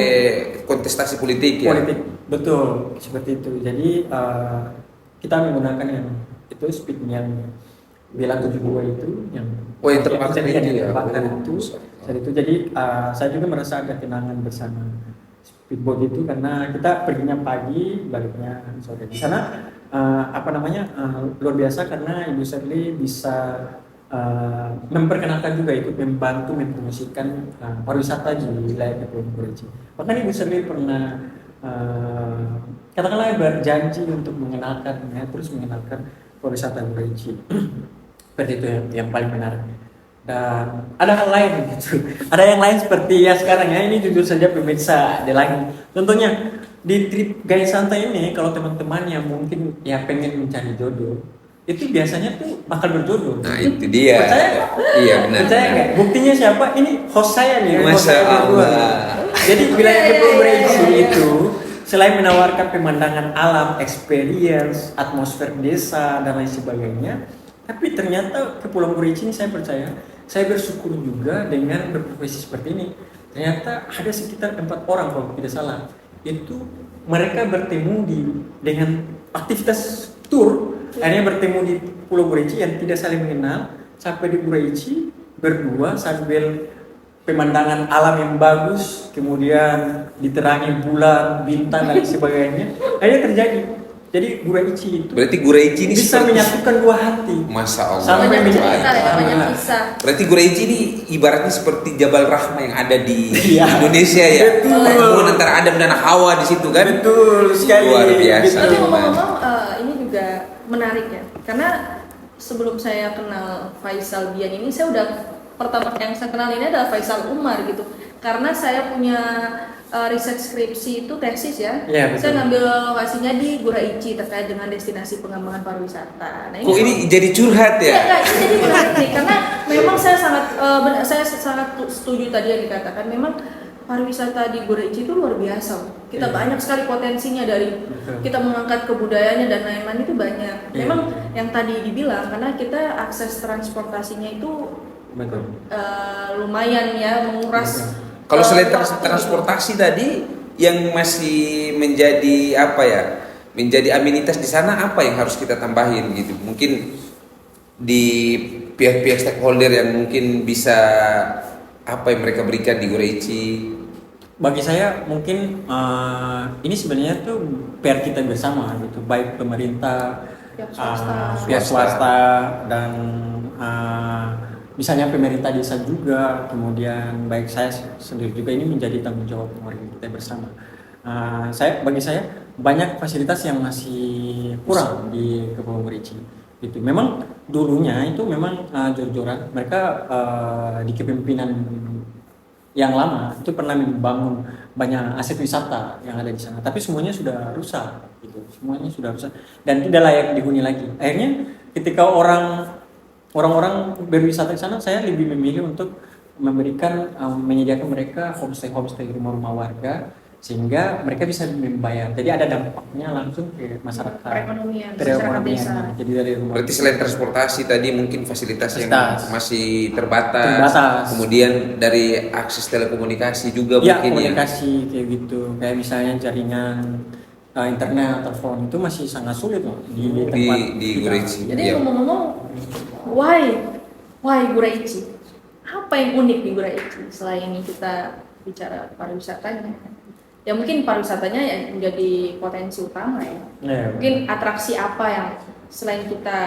S3: kontestasi politik ya?
S1: politik, betul seperti itu. Jadi kita menggunakan yang itu speed yang Bela 72 itu yang
S3: Oh, yang terbakar
S1: yang
S3: itu ya?
S1: terbakar
S3: Oh,
S1: itu. Saat itu jadi saya juga merasa ada kenangan bersama speedboat itu karena kita perginya pagi baliknya sore. Di sana luar biasa karena Ibu Shirley bisa memperkenalkan juga ikut membantu mempromosikan pariwisata di wilayah Kepulauan Kerici. Bahkan Ibu Shirley pernah katakanlah berjanji untuk mengenalkan terus mengenalkan pariwisata Kerici. Seperti itu yang paling menarik. Dan ada hal lain gitu. Ada yang lain seperti ya sekarang ya ini jujur saja pemirsa ada lagi. Contohnya di trip gaya santai ini kalau teman-teman yang mungkin ya pengen mencari jodoh itu biasanya tuh bakal berjodoh.
S3: Nah itu dia.
S1: Percaya nggak?
S3: Iya benar.
S1: Percaya
S3: benar.
S1: nggak? Buktinya siapa? Ini host saya nih. host
S3: Masya
S1: saya berdua.
S3: Allah.
S1: Jadi wilayah Kepulauan Kerici itu selain menawarkan pemandangan alam, experience, atmosfer desa dan lain sebagainya, tapi ternyata Kepulauan Kerici ini saya percaya, saya bersyukur juga dengan berprofesi seperti ini. Ternyata ada sekitar 4 orang kalau tidak salah. Itu mereka bertemu dengan aktivitas tour, akhirnya bertemu di Pulau Kerici yang tidak saling mengenal, sampai di Kerici berdua sambil pemandangan alam yang bagus, kemudian diterangi bulan, bintang dan sebagainya. Akhirnya terjadi. Jadi Guraici itu
S3: Berarti Guraici ini
S1: bisa
S3: seperti-
S1: menyatukan dua hati.
S3: Masya Allah.
S1: Sampai
S2: Banyak
S1: menjadi-
S2: cerita ya, banyak
S1: Ah.
S2: kisah.
S3: Berarti Guraici ini ibaratnya seperti Jabal Rahmah yang ada di
S1: Iya.
S3: Indonesia ya.
S1: Betul.
S3: Pertemuan antara Adam dan Hawa di situ kan.
S1: Betul sekali.
S3: Luar biasa.
S2: Tapi
S3: Betul.
S2: ngomong-ngomong ini juga menarik ya, karena sebelum saya kenal Faisal Bian ini, saya udah pertama yang saya kenal ini adalah Faisal Umar gitu, karena saya punya riset skripsi itu tesis ya.
S1: Iya, betul.
S2: Saya ngambil lokasinya di Guraici terkait dengan destinasi pengembangan pariwisata. Nah,
S3: Kok ini jadi curhat
S2: Ya,
S3: ya?
S2: enggak, ini jadi menarik nih karena memang saya sangat setuju tadi yang dikatakan, memang pariwisata di Guraici itu luar biasa. Kita
S1: Iya.
S2: banyak sekali potensinya dari
S1: Betul.
S2: kita mengangkat kebudayaannya dan lain-lain itu banyak.
S1: Iya.
S2: Memang yang tadi dibilang karena kita akses transportasinya itu
S1: Betul.
S2: lumayan ya menguras.
S1: Betul.
S3: Kalau selain
S2: waktu
S3: transportasi tadi yang masih menjadi apa ya? Menjadi amenitas di sana apa yang harus kita tambahin gitu? Mungkin di pihak-pihak stakeholder yang mungkin bisa apa yang mereka berikan di Guraici.
S1: Bagi saya mungkin ini sebenarnya tuh PR kita bersama gitu, baik pemerintah,
S2: Pihak swasta.
S1: pihak swasta dan misalnya pemerintah desa juga, kemudian baik saya sendiri juga ini menjadi tanggung jawab pemerintah kita bersama. Bagi saya banyak fasilitas yang masih kurang di Kepulauan Kerici. Gitu. Memang dulunya itu memang jor-joran mereka di kepemimpinan yang lama itu pernah membangun banyak aset wisata yang ada di sana, tapi semuanya sudah rusak, gitu. Semuanya sudah rusak dan tidak layak dihuni lagi. Akhirnya ketika orang-orang berwisata di sana, saya lebih memilih untuk menyediakan mereka homestay rumah-rumah warga sehingga mereka bisa membayar. Jadi ada dampaknya langsung ke masyarakat.
S2: Perekonomian, masyarakat desa.
S1: Jadi dari rumah.
S3: Berarti selain transportasi tadi mungkin fasilitas yang
S1: Fasilitas.
S3: masih terbatas.
S1: Terbatas.
S3: Kemudian dari akses telekomunikasi juga
S1: Ya,
S3: mungkin
S1: komunikasi kayak gitu. Kayak misalnya jaringan internet, telepon itu masih sangat sulit loh di tempat
S3: di
S1: kita.
S3: Gureichi.
S2: Jadi
S3: Iya.
S2: ngomong-ngomong, why Gureichi? Apa yang unik di Gureichi selain kita bicara pariwisatanya? Ya mungkin pariwisatanya yang menjadi potensi utama ya.
S1: Ya,
S2: Mungkin atraksi apa yang selain kita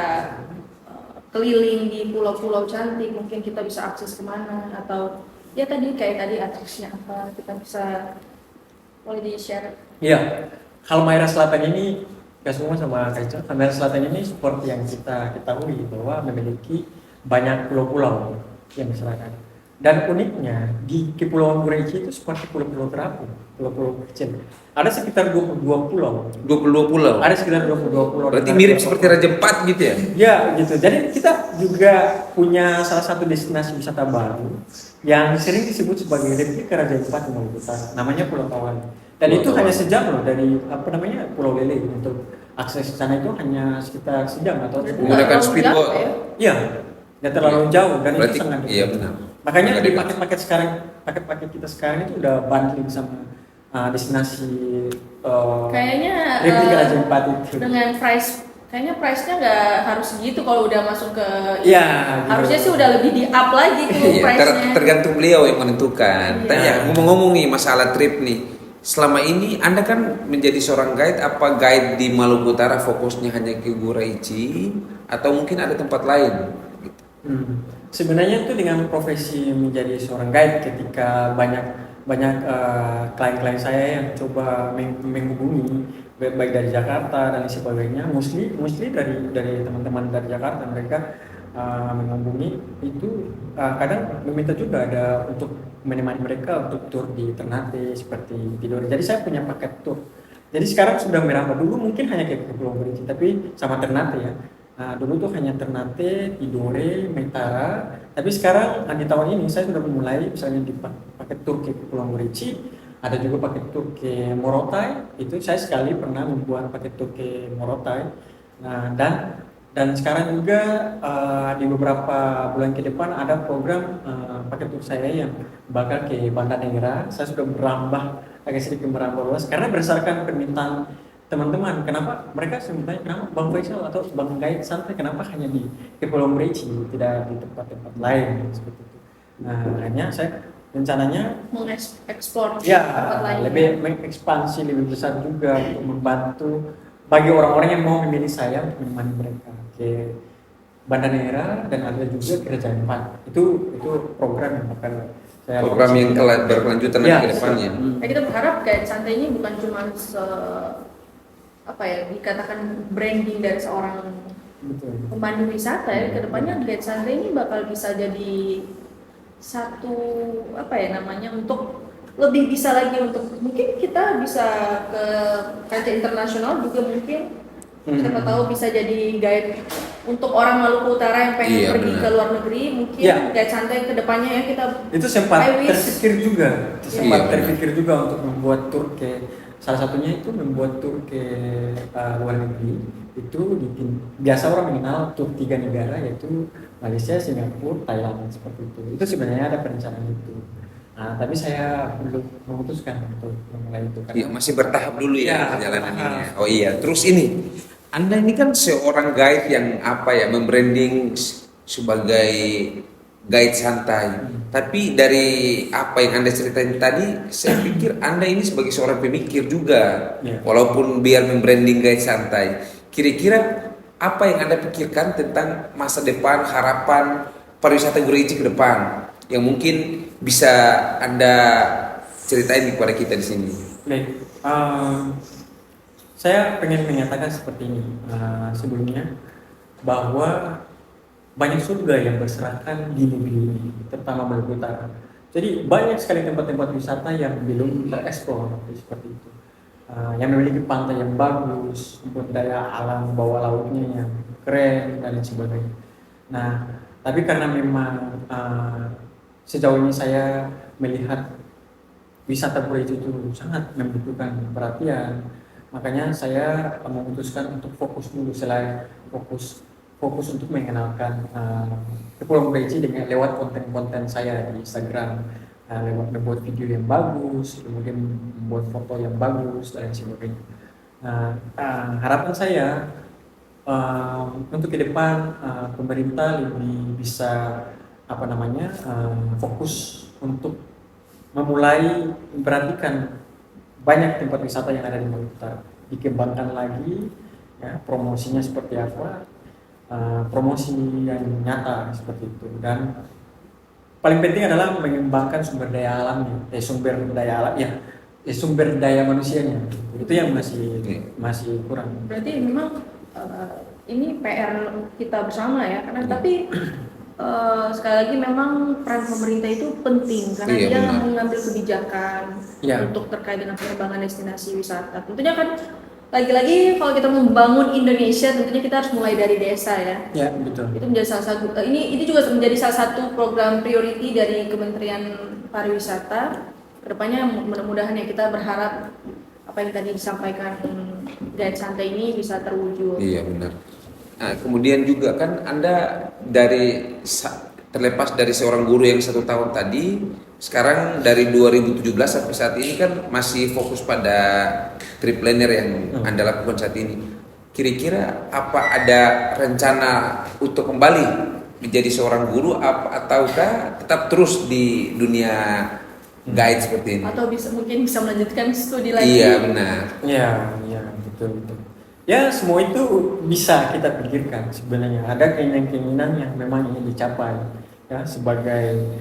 S2: keliling di pulau-pulau cantik, mungkin kita bisa akses kemana atau ya tadi kayak tadi atraksinya apa kita bisa boleh di share.
S1: Iya, Halmahera Selatan ini gak semua sama Kak Ica. Halmahera Selatan ini seperti yang kita ketahui bahwa memiliki banyak pulau-pulau yang masyarakat. Dan uniknya di Kepulauan Gureichi itu seperti pulau-pulau terapung, pulau-pulau kecil. Ada sekitar 22 pulau.
S3: 22 pulau.
S1: Ada sekitar 22 pulau.
S3: Berarti
S1: Dengan
S3: mirip
S1: beberapa
S3: seperti Raja Empat gitu ya?
S1: Ya gitu. Jadi kita juga punya salah satu destinasi wisata baru yang sering disebut sebagai replika Raja Empat di Maluku Utara. Namanya Pulau Tawali. Dan
S3: Pulau
S1: itu
S3: Tawali.
S1: hanya sejam loh dari Pulau Lele. Untuk akses ke sana itu hanya sekitar sejam atau
S2: Berarti
S3: Menggunakan
S2: nggak terlalu
S3: speedboat.
S2: jauh ya.
S1: iya, nggak terlalu jauh dan
S3: Berarti
S1: itu sangat dekat.
S3: iya benar.
S1: Makanya
S3: Nggak
S1: di
S3: dekat.
S1: paket-paket sekarang, paket-paket kita sekarang itu udah bundling sama destinasi
S2: Kayaknya
S1: replika Raja Empat itu.
S2: dengan kayaknya price-nya nggak harus segitu kalau udah masuk ke
S1: Iya, gitu.
S2: harusnya sih udah lebih di up lagi tuh
S3: Iya,
S2: price-nya.
S3: tergantung beliau yang menentukan.
S2: Iya.
S3: Tanya, ngomong-ngomong nih masalah trip nih. Selama ini Anda kan menjadi seorang guide, apa guide di Maluku Utara fokusnya hanya ke Gureichi atau mungkin ada tempat lain? Gitu.
S1: Sebenarnya itu dengan profesi menjadi seorang guide ketika banyak klien-klien saya yang coba menghubungi baik dari Jakarta dan sebagainya, mostly dari teman-teman dari Jakarta mereka menghubungi itu kadang meminta juga ada untuk menemani mereka untuk tur di Ternate seperti Tidore. Jadi saya punya paket tur. Jadi sekarang sudah merambah, dulu mungkin hanya ke Pulau Gureichi tapi sama Ternate ya. Nah, dulu tuh hanya Ternate, Tidore, Mentara. Tapi sekarang di tahun ini saya sudah memulai misalnya di paket tur ke Pulau Gureichi, ada juga paket tur ke Morotai. Itu saya sekali pernah membuat paket tur ke Morotai. Nah, dan sekarang juga di beberapa bulan ke depan ada program paket tur saya yang bakal ke Banda Negra. Saya sudah agak sedikit merambah luas karena berdasarkan permintaan teman-teman. Kenapa mereka sebenarnya kenapa Bang Faisal atau Bang Gaid santai kenapa hanya di Kepulauan Gureichi tidak di tempat-tempat lain seperti itu. Nah, akhirnya saya rencananya
S2: Mengeksplor
S1: ya
S2: tempat lain.
S1: lebih mengekspansi lebih besar juga untuk membantu bagi orang-orang yang mau memilih saya untuk menemani mereka ke Banda Negra dan ada juga ke Raja Empat. Itu program yang bakal saya
S3: Program yang
S1: lakukan.
S3: berkelanjutan
S1: Ya,
S3: nanti ke depannya.
S2: Nah, kita berharap guide santai ini bukan cuma dikatakan branding dari seorang
S1: Betul.
S2: pemandu wisata ya. Kedepannya guide santai ini bakal bisa jadi satu untuk lebih bisa lagi untuk mungkin kita bisa ke kancah internasional juga mungkin. Siapa tahu bisa jadi guide untuk orang Maluku Utara yang pengen
S3: Iya,
S2: pergi
S3: benar.
S2: ke luar negeri, mungkin
S1: Iya.
S2: guide santai ke depannya ya kita
S1: Itu sempat
S2: I wish.
S1: terpikir juga,
S3: Iya, benar.
S1: terpikir juga untuk membuat tur ke salah satunya itu membuat tur ke luar negeri. Itu biasa orang mengenal tur 3 negara yaitu Malaysia, Singapura, Thailand seperti itu. Itu sebenarnya ada perencanaan itu. Nah, tapi saya belum memutuskan untuk memulai itu
S3: Iya, masih bertahap dulu ya
S1: Ya,
S3: perjalanannya.
S1: bertahap.
S3: Oh iya, terus ini Anda ini kan seorang guide yang membranding sebagai guide santai. Tapi dari apa yang Anda ceritain tadi, saya pikir Anda ini sebagai seorang pemikir juga.
S1: Ya.
S3: Walaupun biar membranding guide santai. Kira-kira apa yang Anda pikirkan tentang masa depan, harapan pariwisata Gureichi ke depan yang mungkin bisa Anda ceritain kepada kita di sini?
S1: Baik, saya pengen menyatakan seperti ini sebelumnya bahwa banyak surga yang berserakan di negeri ini, terutama Maluku Utara. Jadi banyak sekali tempat-tempat wisata yang belum tereksplor seperti itu, yang memiliki pantai yang bagus, daya alam bawah lautnya yang keren dan lain sebagainya. Nah, tapi karena memang sejauh ini saya melihat wisata Gureichi itu sangat membutuhkan perhatian, makanya saya memutuskan untuk fokus dulu selain fokus untuk mengenalkan Kepulauan Gureichi dengan lewat konten-konten saya di Instagram, lewat membuat video yang bagus, kemudian membuat foto yang bagus dan sebagainya. Nah, harapan saya untuk ke depan pemerintah lebih bisa fokus untuk memulai memperhatikan banyak tempat wisata yang ada di Maluku Utara, dikembangkan lagi, ya, promosinya seperti apa, promosi yang nyata seperti itu. Dan paling penting adalah mengembangkan sumber daya alamnya, sumber daya manusianya. Itu yang masih kurang.
S2: Berarti memang ini PR kita bersama ya, karena tapi sekali lagi memang peran pemerintah itu penting karena
S3: Iya,
S2: dia
S3: benar.
S2: mengambil kebijakan
S1: Iya.
S2: untuk terkait dengan pengembangan destinasi wisata. Tentunya kan lagi-lagi kalau kita membangun Indonesia tentunya kita harus mulai dari desa ya.
S1: Ya, betul.
S2: Itu menjadi salah satu ini juga menjadi salah satu program priority dari Kementerian Pariwisata. Kedepannya mudah-mudahan ya kita berharap apa yang tadi disampaikan Guide Santai ini bisa terwujud.
S3: Iya benar. Nah, kemudian juga kan Anda terlepas dari seorang guru yang 1 tahun tadi, sekarang dari 2017 sampai saat ini kan masih fokus pada trip planner yang Anda lakukan saat ini. Kira-kira apa ada rencana untuk kembali menjadi seorang guru ataukah tetap terus di dunia guide seperti ini?
S2: Atau mungkin bisa melanjutkan studi lagi.
S3: Iya benar.
S1: Ya, betul. Ya, semua itu bisa kita pikirkan sebenarnya. Ada keinginan-keinginan yang memang ingin dicapai, ya, sebagai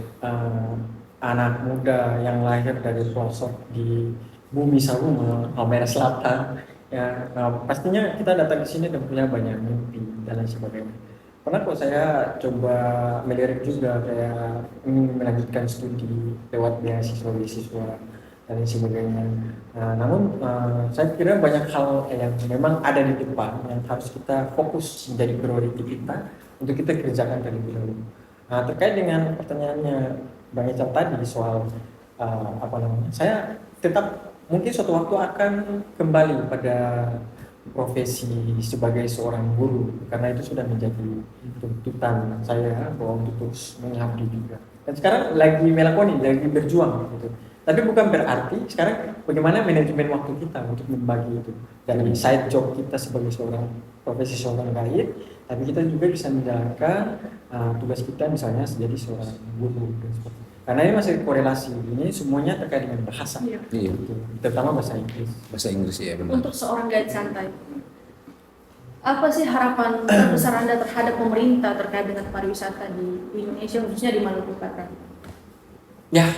S1: anak muda yang lahir dari pelosok di bumi Saluma, Halmahera Selatan. Ya, pastinya kita datang ke sini dan punya banyak mimpi dan lain sebagainya. Pernah kok saya coba melirik juga kayak ingin melanjutkan studi lewat beasiswa dan lain sebagainya. Namun saya kira banyak hal yang memang ada di depan yang harus kita fokus menjadi prioritas kita untuk kita kerjakan terlebih dahulu. Terkait dengan pertanyaannya Bang Ecam tadi soal saya tetap mungkin suatu waktu akan kembali pada profesi sebagai seorang guru karena itu sudah menjadi tuntutan saya bahwa untuk terus mengabdi juga. Dan sekarang lagi melakoni, lagi berjuang gitu. Tapi bukan berarti sekarang bagaimana manajemen waktu kita untuk membagi itu dari side job kita sebagai profesi seorang guide, tapi kita juga bisa menjalankan tugas kita misalnya menjadi seorang guru dan seperti itu. Karena ini masih korelasi, ini semuanya terkait dengan bahasa,
S3: Iya.
S1: gitu. Terutama bahasa Inggris.
S3: Bahasa Inggris ya benar.
S2: Untuk seorang guide santai, apa sih harapan terbesar Anda terhadap pemerintah terkait dengan pariwisata di Indonesia, khususnya di Maluku Utara?
S1: Ya,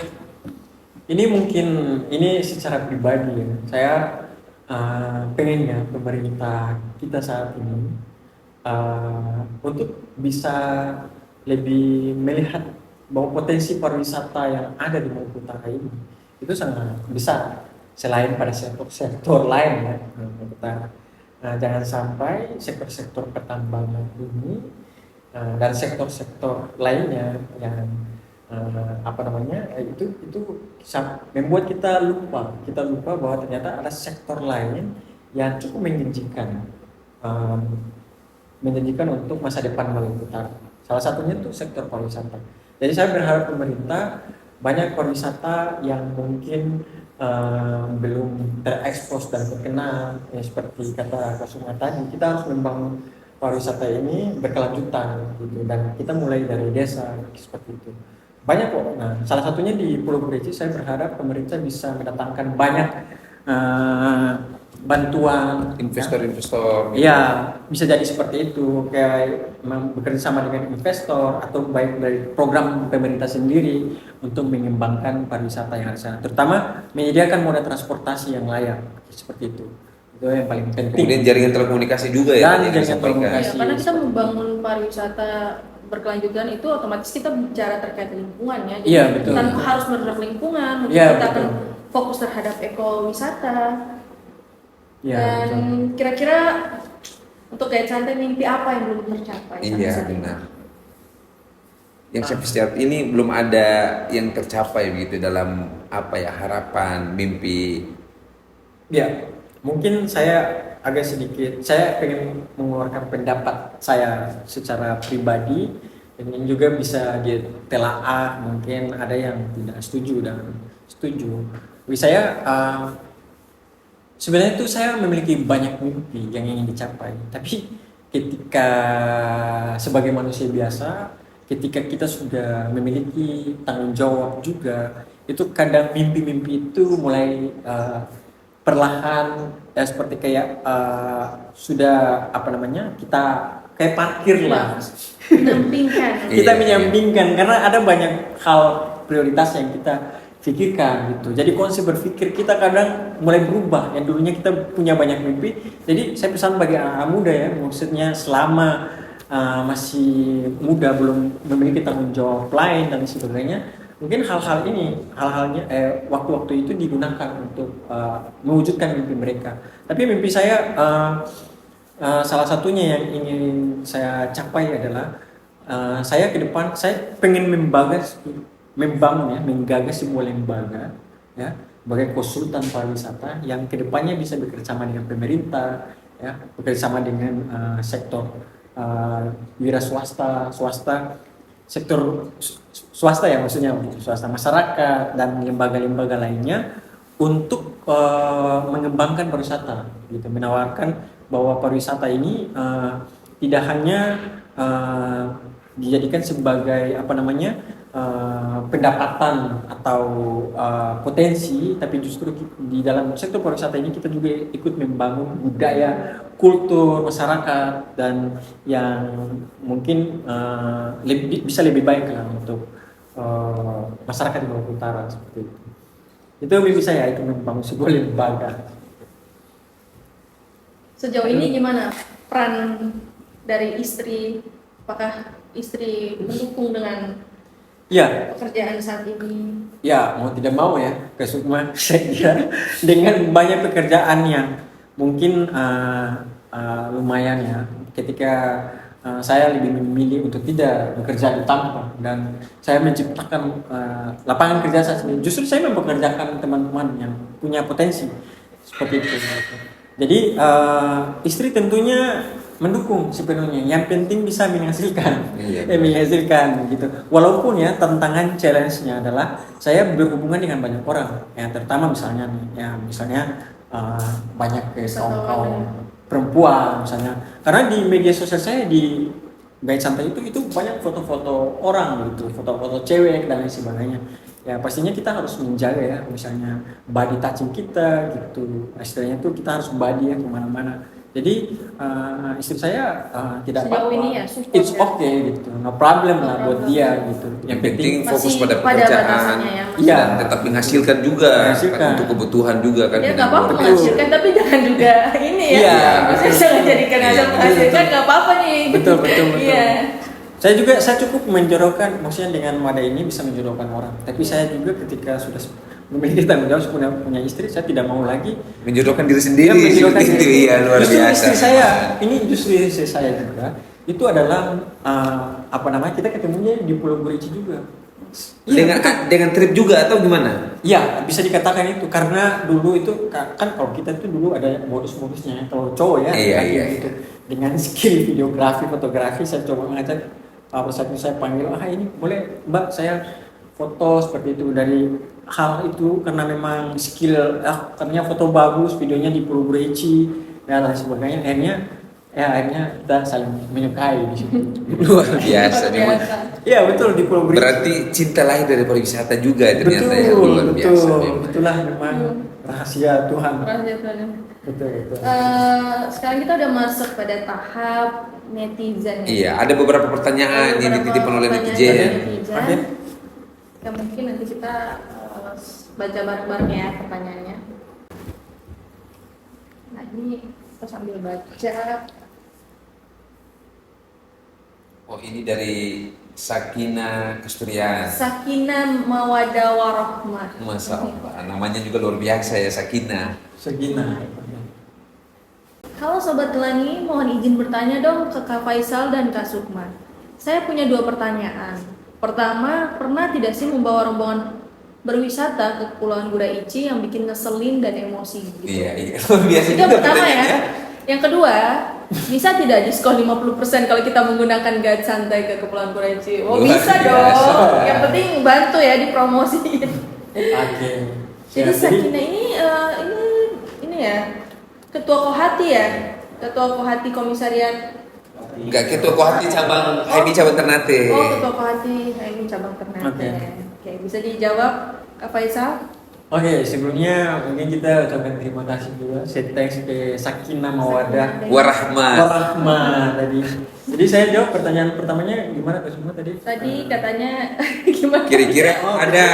S1: ini secara pribadi ya. Saya pengennya pemerintah kita saat ini untuk bisa lebih melihat bahwa potensi pariwisata yang ada di Maluku Utara ini itu sangat besar selain pada sektor-sektor lain ya Maluku Utara. Jangan sampai sektor-sektor pertambangan ini dan sektor-sektor lainnya yang itu membuat kita lupa bahwa ternyata ada sektor lain yang cukup menjanjikan untuk masa depan Maluku Utara. Salah satunya itu sektor pariwisata. Jadi saya berharap pemerintah banyak pariwisata yang mungkin belum terekspos dan terkenal, ya, seperti kata Kak Suma tadi, kita harus membangun pariwisata ini berkelanjutan gitu, dan kita mulai dari desa seperti itu. Banyak kok. Nah, salah satunya di Pulau Pureci saya berharap pemerintah bisa mendatangkan banyak bantuan
S3: Investor-investor.
S1: Iya, bisa jadi seperti itu, kayak bekerja sama dengan investor atau baik dari program pemerintah sendiri untuk mengembangkan pariwisata yang ada di sana, terutama menyediakan moda transportasi yang layak seperti itu. Itu yang paling penting.
S3: Kemudian jaringan telekomunikasi juga ya.
S1: Dan
S3: tadi yang
S1: jaringan
S3: disampaikan.
S1: telekomunikasi.
S2: Ya, karena kita membangun pariwisata berkelanjutan itu otomatis kita bicara terkait lingkungan ya. Jadi
S1: Iya, betul.
S2: tanpa harus merusak lingkungan, mungkin
S1: Iya,
S2: kita akan
S1: betul.
S2: fokus terhadap ekowisata.
S1: Iya,
S2: Dan
S1: betul.
S2: kira-kira untuk guide santai mimpi apa yang belum tercapai? sampai
S3: Iya
S2: saat ini?
S3: benar. Yang sampai saat ini belum ada yang tercapai begitu dalam harapan, mimpi.
S1: Ya, mungkin saya pengen mengeluarkan pendapat saya secara pribadi, dan ini juga bisa ditelaah, mungkin ada yang tidak setuju dan setuju. Bagi saya Sebenarnya itu saya memiliki banyak mimpi yang ingin dicapai, tapi ketika sebagai manusia biasa, ketika kita sudah memiliki tanggung jawab juga, itu kadang mimpi-mimpi itu mulai perlahan ya seperti kayak sudah apa namanya kita kayak parkir lah.
S2: Menyampingkan.
S1: Kita
S3: Iya,
S1: menyampingkan karena ada banyak hal prioritas yang kita pikirkan gitu. Jadi konsep berpikir kita kadang mulai berubah. Yang dulunya kita punya banyak mimpi. Jadi saya pesan bagi anak muda ya, maksudnya selama masih muda belum memiliki tanggung jawab lain dan sebagainya, mungkin hal-hal ini, hal-halnya waktu-waktu itu digunakan untuk mewujudkan mimpi mereka. Tapi mimpi saya salah satunya yang ingin saya capai adalah saya ke depan saya pengen menggagas sebuah lembaga ya sebagai konsultan pariwisata yang kedepannya bisa bekerjasama dengan pemerintah ya bekerjasama dengan sektor wira swasta sektor swasta ya maksudnya swasta masyarakat dan lembaga-lembaga lainnya untuk mengembangkan pariwisata gitu menawarkan bahwa pariwisata ini tidak hanya dijadikan sebagai apa namanya pendapatan atau potensi, tapi justru di dalam sektor pariwisata ini kita juga ikut membangun budaya, kultur masyarakat dan yang mungkin bisa lebih baik lah untuk masyarakat di Maluku Utara seperti itu. Itu mimpi saya itu membangun sebuah lembaga.
S2: Sejauh ini gimana peran dari istri? Apakah istri mendukung dengan
S1: Ya,
S2: pekerjaan saat ini?
S1: ya mau tidak mau ya ke Sukma saya kira dengan banyak pekerjaan yang mungkin lumayan ya ketika saya lebih memilih untuk tidak bekerja di Tampak dan saya menciptakan lapangan kerja saat ini. Justru saya mempekerjakan teman-teman yang punya potensi seperti itu. Jadi istri tentunya mendukung sepenuhnya. Yang penting bisa menghasilkan, menghasilkan gitu. Walaupun ya tantangan challenge-nya adalah saya berhubungan dengan banyak orang, ya terutama misalnya nih, ya misalnya banyak kaum perempuan misalnya. Karena di media sosial saya di Guide Santai itu banyak foto-foto orang gitu, foto-foto cewek dan lain sebagainya. Ya pastinya kita harus menjaga ya, misalnya body touching kita gitu. Istilahnya tuh kita harus body ya kemana-mana. Jadi istri saya tidak
S2: Sejauh
S1: apa-apa,
S2: ini ya, support
S1: it's
S2: ya.
S1: okay gitu, no problem lah buat dia gitu.
S3: Yang penting
S2: Masih
S3: fokus pada
S2: pada
S3: pekerjaan
S2: batasannya ya, Mas.
S1: Iya.
S3: dan tetap menghasilkan juga
S1: Menghasilkan.
S3: untuk kebutuhan juga kan.
S2: Ya
S3: tidak
S2: nggak apa-apa
S3: boleh.
S2: menghasilkan, tapi jangan juga ini ya.
S1: Iya,
S2: Maksudnya jangan jadikan
S3: Iya,
S2: hasil
S3: betul,
S2: menghasilkan nggak apa-apa nih.
S1: Betul.
S2: Iya.
S1: Saya cukup menjodohkan, maksudnya dengan wadah ini bisa menjodohkan orang. Tapi saya juga ketika sudah memiliki tanggung jawab punya istri, saya tidak mau lagi
S3: Menjodohkan diri sendiri
S1: ya, menjodohkan
S3: seperti itu.
S1: diri.
S3: Iya, luar
S1: Justru
S3: biasa.
S1: istri saya, ini justru istri saya juga. Itu adalah apa namanya kita ketemunya di Pulau Burici juga. Iya, betul.
S3: Dengan trip juga atau gimana?
S1: Ya bisa dikatakan itu karena dulu itu kan kalau kita itu dulu ada modus-modusnya kalau cowok ya
S3: Iya.
S1: gitu. Dengan skill videografi fotografi saya coba mengajak pada saat itu saya panggil ini boleh Mbak saya foto seperti itu dari hal itu karena memang skill ternyata foto bagus videonya di Pulau Burici dan lain sebagainya akhirnya kita saling menyukai di situ.
S3: Luar biasa memang.
S1: Iya betul di Pulau Burici.
S3: Berarti cinta lahir dari pariwisata juga ternyata ya, luar biasa. memang.
S1: Betullah memang rahasia Tuhan.
S2: Rahasia Tuhan.
S1: Betul.
S2: Sekarang kita udah masuk pada tahap netizen.
S3: Iya, ada beberapa pertanyaan yang dititipkan oleh netizen.
S1: Oke.
S2: Ya mungkin nanti kita baca bareng-bareng ya pertanyaannya. Nah ini kita sambil baca.
S3: Oh, ini dari Sakina Kusturian.
S2: Sakina Mawadah Warohmah.
S3: Masa Allah, namanya juga luar biasa ya, Sakina.
S1: Segina.
S2: Halo Sobat Gelangi, mohon izin bertanya dong ke Kak Faisal dan Kak Sukma. Saya punya 2 pertanyaan. Pertama, pernah tidak sih membawa rombongan berwisata ke Kepulauan Gura Ici yang bikin ngeselin dan emosi gitu?
S3: Iya, luar biasa
S2: Itu
S3: juga
S2: yang pertama ya.
S3: pertanyaannya.
S2: Yang kedua, bisa tidak diskon 50% kalau kita menggunakan guide santai ke Kepulauan Gura Ici? Oh,
S3: Luar
S2: bisa
S3: biasa.
S2: dong. Yang penting bantu ya dipromosiin.
S1: Oke.
S2: Jadi
S1: Ya,
S2: Sakina ini ini ya ketua Kohati ya, ketua Kohati Komisariat.
S3: Enggak, ketua Kohati cabang HMI cabang Ternate.
S2: Oh, ketua Kohati HMI cabang Ternate. Oke, bisa dijawab Kak Faisal?
S1: Oke, sebelumnya mungkin kita ucapkan terima kasih juga. Saya thanks ke Sakinah Mawadah
S3: Warahmat.
S1: Warahmah tadi. Jadi saya jawab pertanyaan pertamanya gimana ke semua tadi?
S2: Tadi katanya gimana?
S3: Kira-kira ada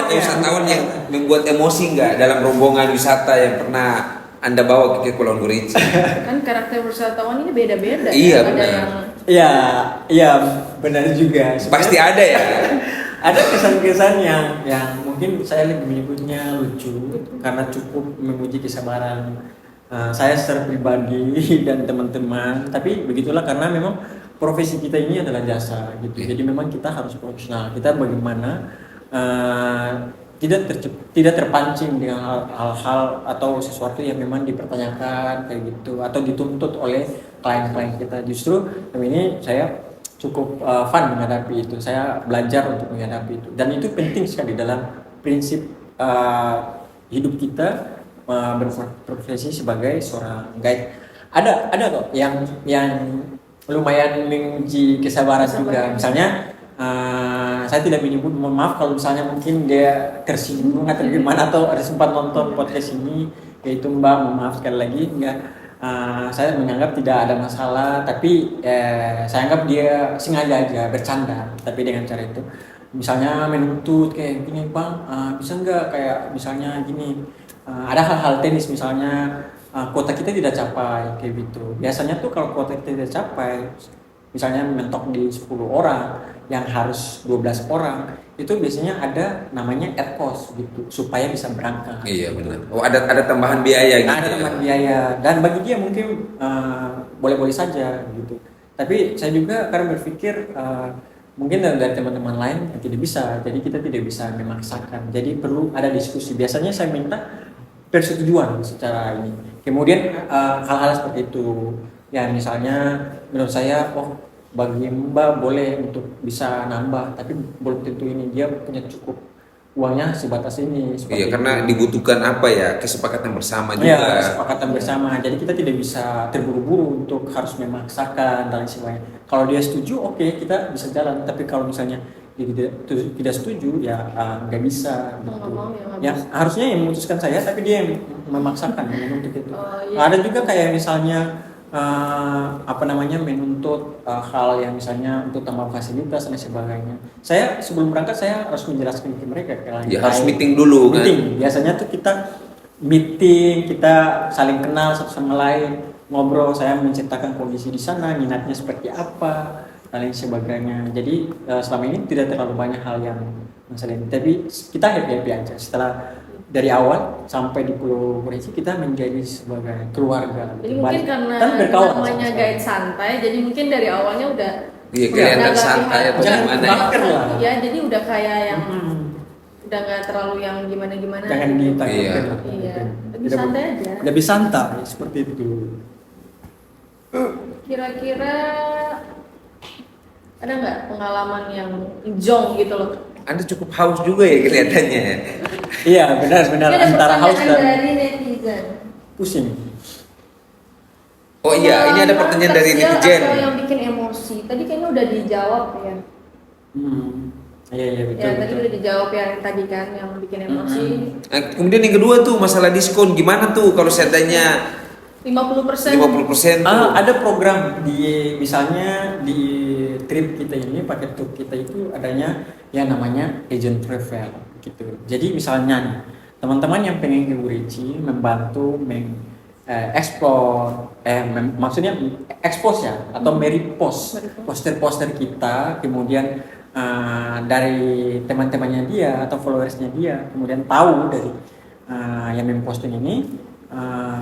S3: wisatawan yang membuat emosi nggak dalam rombongan wisata yang pernah Anda bawa ke Kepulauan Gureci?
S2: Kan karakter wisatawan ini beda-beda.
S3: Iya,
S2: Ada
S3: benar.
S2: yang
S1: Iya benar juga.
S3: Pasti ada ya.
S1: Ada kesan-kesan yang mungkin saya lebih menyebutnya lucu karena cukup memuji kesabaran saya secara pribadi dan teman-teman. Tapi begitulah karena memang profesi kita ini adalah jasa gitu. Jadi memang kita harus profesional. Kita bagaimana tidak terpancing dengan hal-hal atau sesuatu yang memang dipertanyakan kayak gitu atau dituntut oleh klien-klien kita. Justru ini saya cukup fun menghadapi itu. Saya belajar untuk menghadapi itu dan itu penting sekali dalam prinsip hidup kita berprofesi sebagai seorang guide. Ada kok yang lumayan menguji kesabaran juga. Misalnya saya tidak menyebut, mohon maaf kalau misalnya mungkin dia tersinggung atau gimana atau ada sempat nonton podcast ini, yaitu Mbak, mohon maaf sekali lagi enggak. Saya menganggap tidak ada masalah, tapi saya anggap dia sengaja aja bercanda, tapi dengan cara itu misalnya menuntut kayak gini, Bang, bisa nggak kayak misalnya gini, ada hal-hal teknis misalnya kuota kita tidak capai kayak gitu. Biasanya tuh kalau kuota kita tidak capai, misalnya mentok di 10 orang yang harus 12 orang, itu biasanya ada namanya add cost gitu supaya bisa berangkat.
S3: Iya benar. Oh, ada tambahan biaya gitu.
S1: Ada tambahan biaya dan bagi dia mungkin boleh-boleh saja gitu. Tapi saya juga kadang berpikir mungkin dari teman-teman lain yang tidak bisa, jadi kita tidak bisa memaksakan. Jadi perlu ada diskusi. Biasanya saya minta persetujuan secara ini. Kemudian hal-hal seperti itu, ya misalnya menurut saya, bagi Mbak boleh untuk bisa nambah, tapi belum tentu ini dia punya cukup uangnya sebatas ini.
S3: Iya, karena dibutuhkan apa ya, kesepakatan bersama juga.
S1: Ya, kesepakatan bersama. Jadi kita tidak bisa terburu-buru untuk harus memaksakan dan sebagainya. Kalau dia setuju, oke, kita bisa jalan. Tapi kalau misalnya dia tidak setuju, ya nggak bisa. Gitu. Ya harusnya yang memutuskan saya, tapi dia yang memaksakan untuk itu.
S2: Iya.
S1: Ada juga kayak misalnya menuntut hal yang misalnya untuk tambah fasilitas dan sebagainya. Saya sebelum berangkat saya harus menjelaskan ke mereka
S3: Ya harus meeting dulu kan.
S1: Biasanya tuh kita meeting, kita saling kenal satu sama lain, ngobrol, saya menceritakan kondisi di sana, minatnya seperti apa dan lain sebagainya. Jadi selama ini tidak terlalu banyak hal yang masalah ini, tapi kita happy aja. Setelah dari awal sampai di Pulau Gureci kita menjadi sebagai keluarga.
S2: Jadi mungkin karena namanya guide santai, jadi mungkin dari awalnya udah
S3: kelihatan santai atau gimana
S1: ya.
S2: Ya, jadi udah kayak yang udah nggak terlalu yang gimana-gimana.
S1: Jangan ditakutkan.
S2: Iya. Lebih santai aja.
S1: Lebih santai seperti itu.
S2: Kira-kira ada nggak pengalaman yang jong gitu loh?
S3: Anda cukup haus juga ya kelihatannya.
S1: Iya, benar-benar antara haus dan
S2: dari netizen.
S1: pusing.
S3: Oh iya, ini ada pertanyaan dari netizen.
S2: Atau yang bikin emosi. Tadi kayaknya udah dijawab ya.
S1: Iya betul.
S2: Ya, tadi udah dijawab yang tadi kan yang bikin emosi.
S3: Kemudian yang kedua tuh masalah diskon, gimana tuh kalau saya tanya
S2: 50%.
S3: 50% tuh.
S1: Ada program misalnya di trip kita ini, paket tour kita itu adanya yang namanya agent travel gitu. Jadi misalnya nih, teman-teman yang pengen ke Gureci membantu explore, maksudnya expose ya atau merepost poster-poster kita, kemudian dari teman-temannya dia atau followersnya dia, kemudian tahu dari yang memposting ini.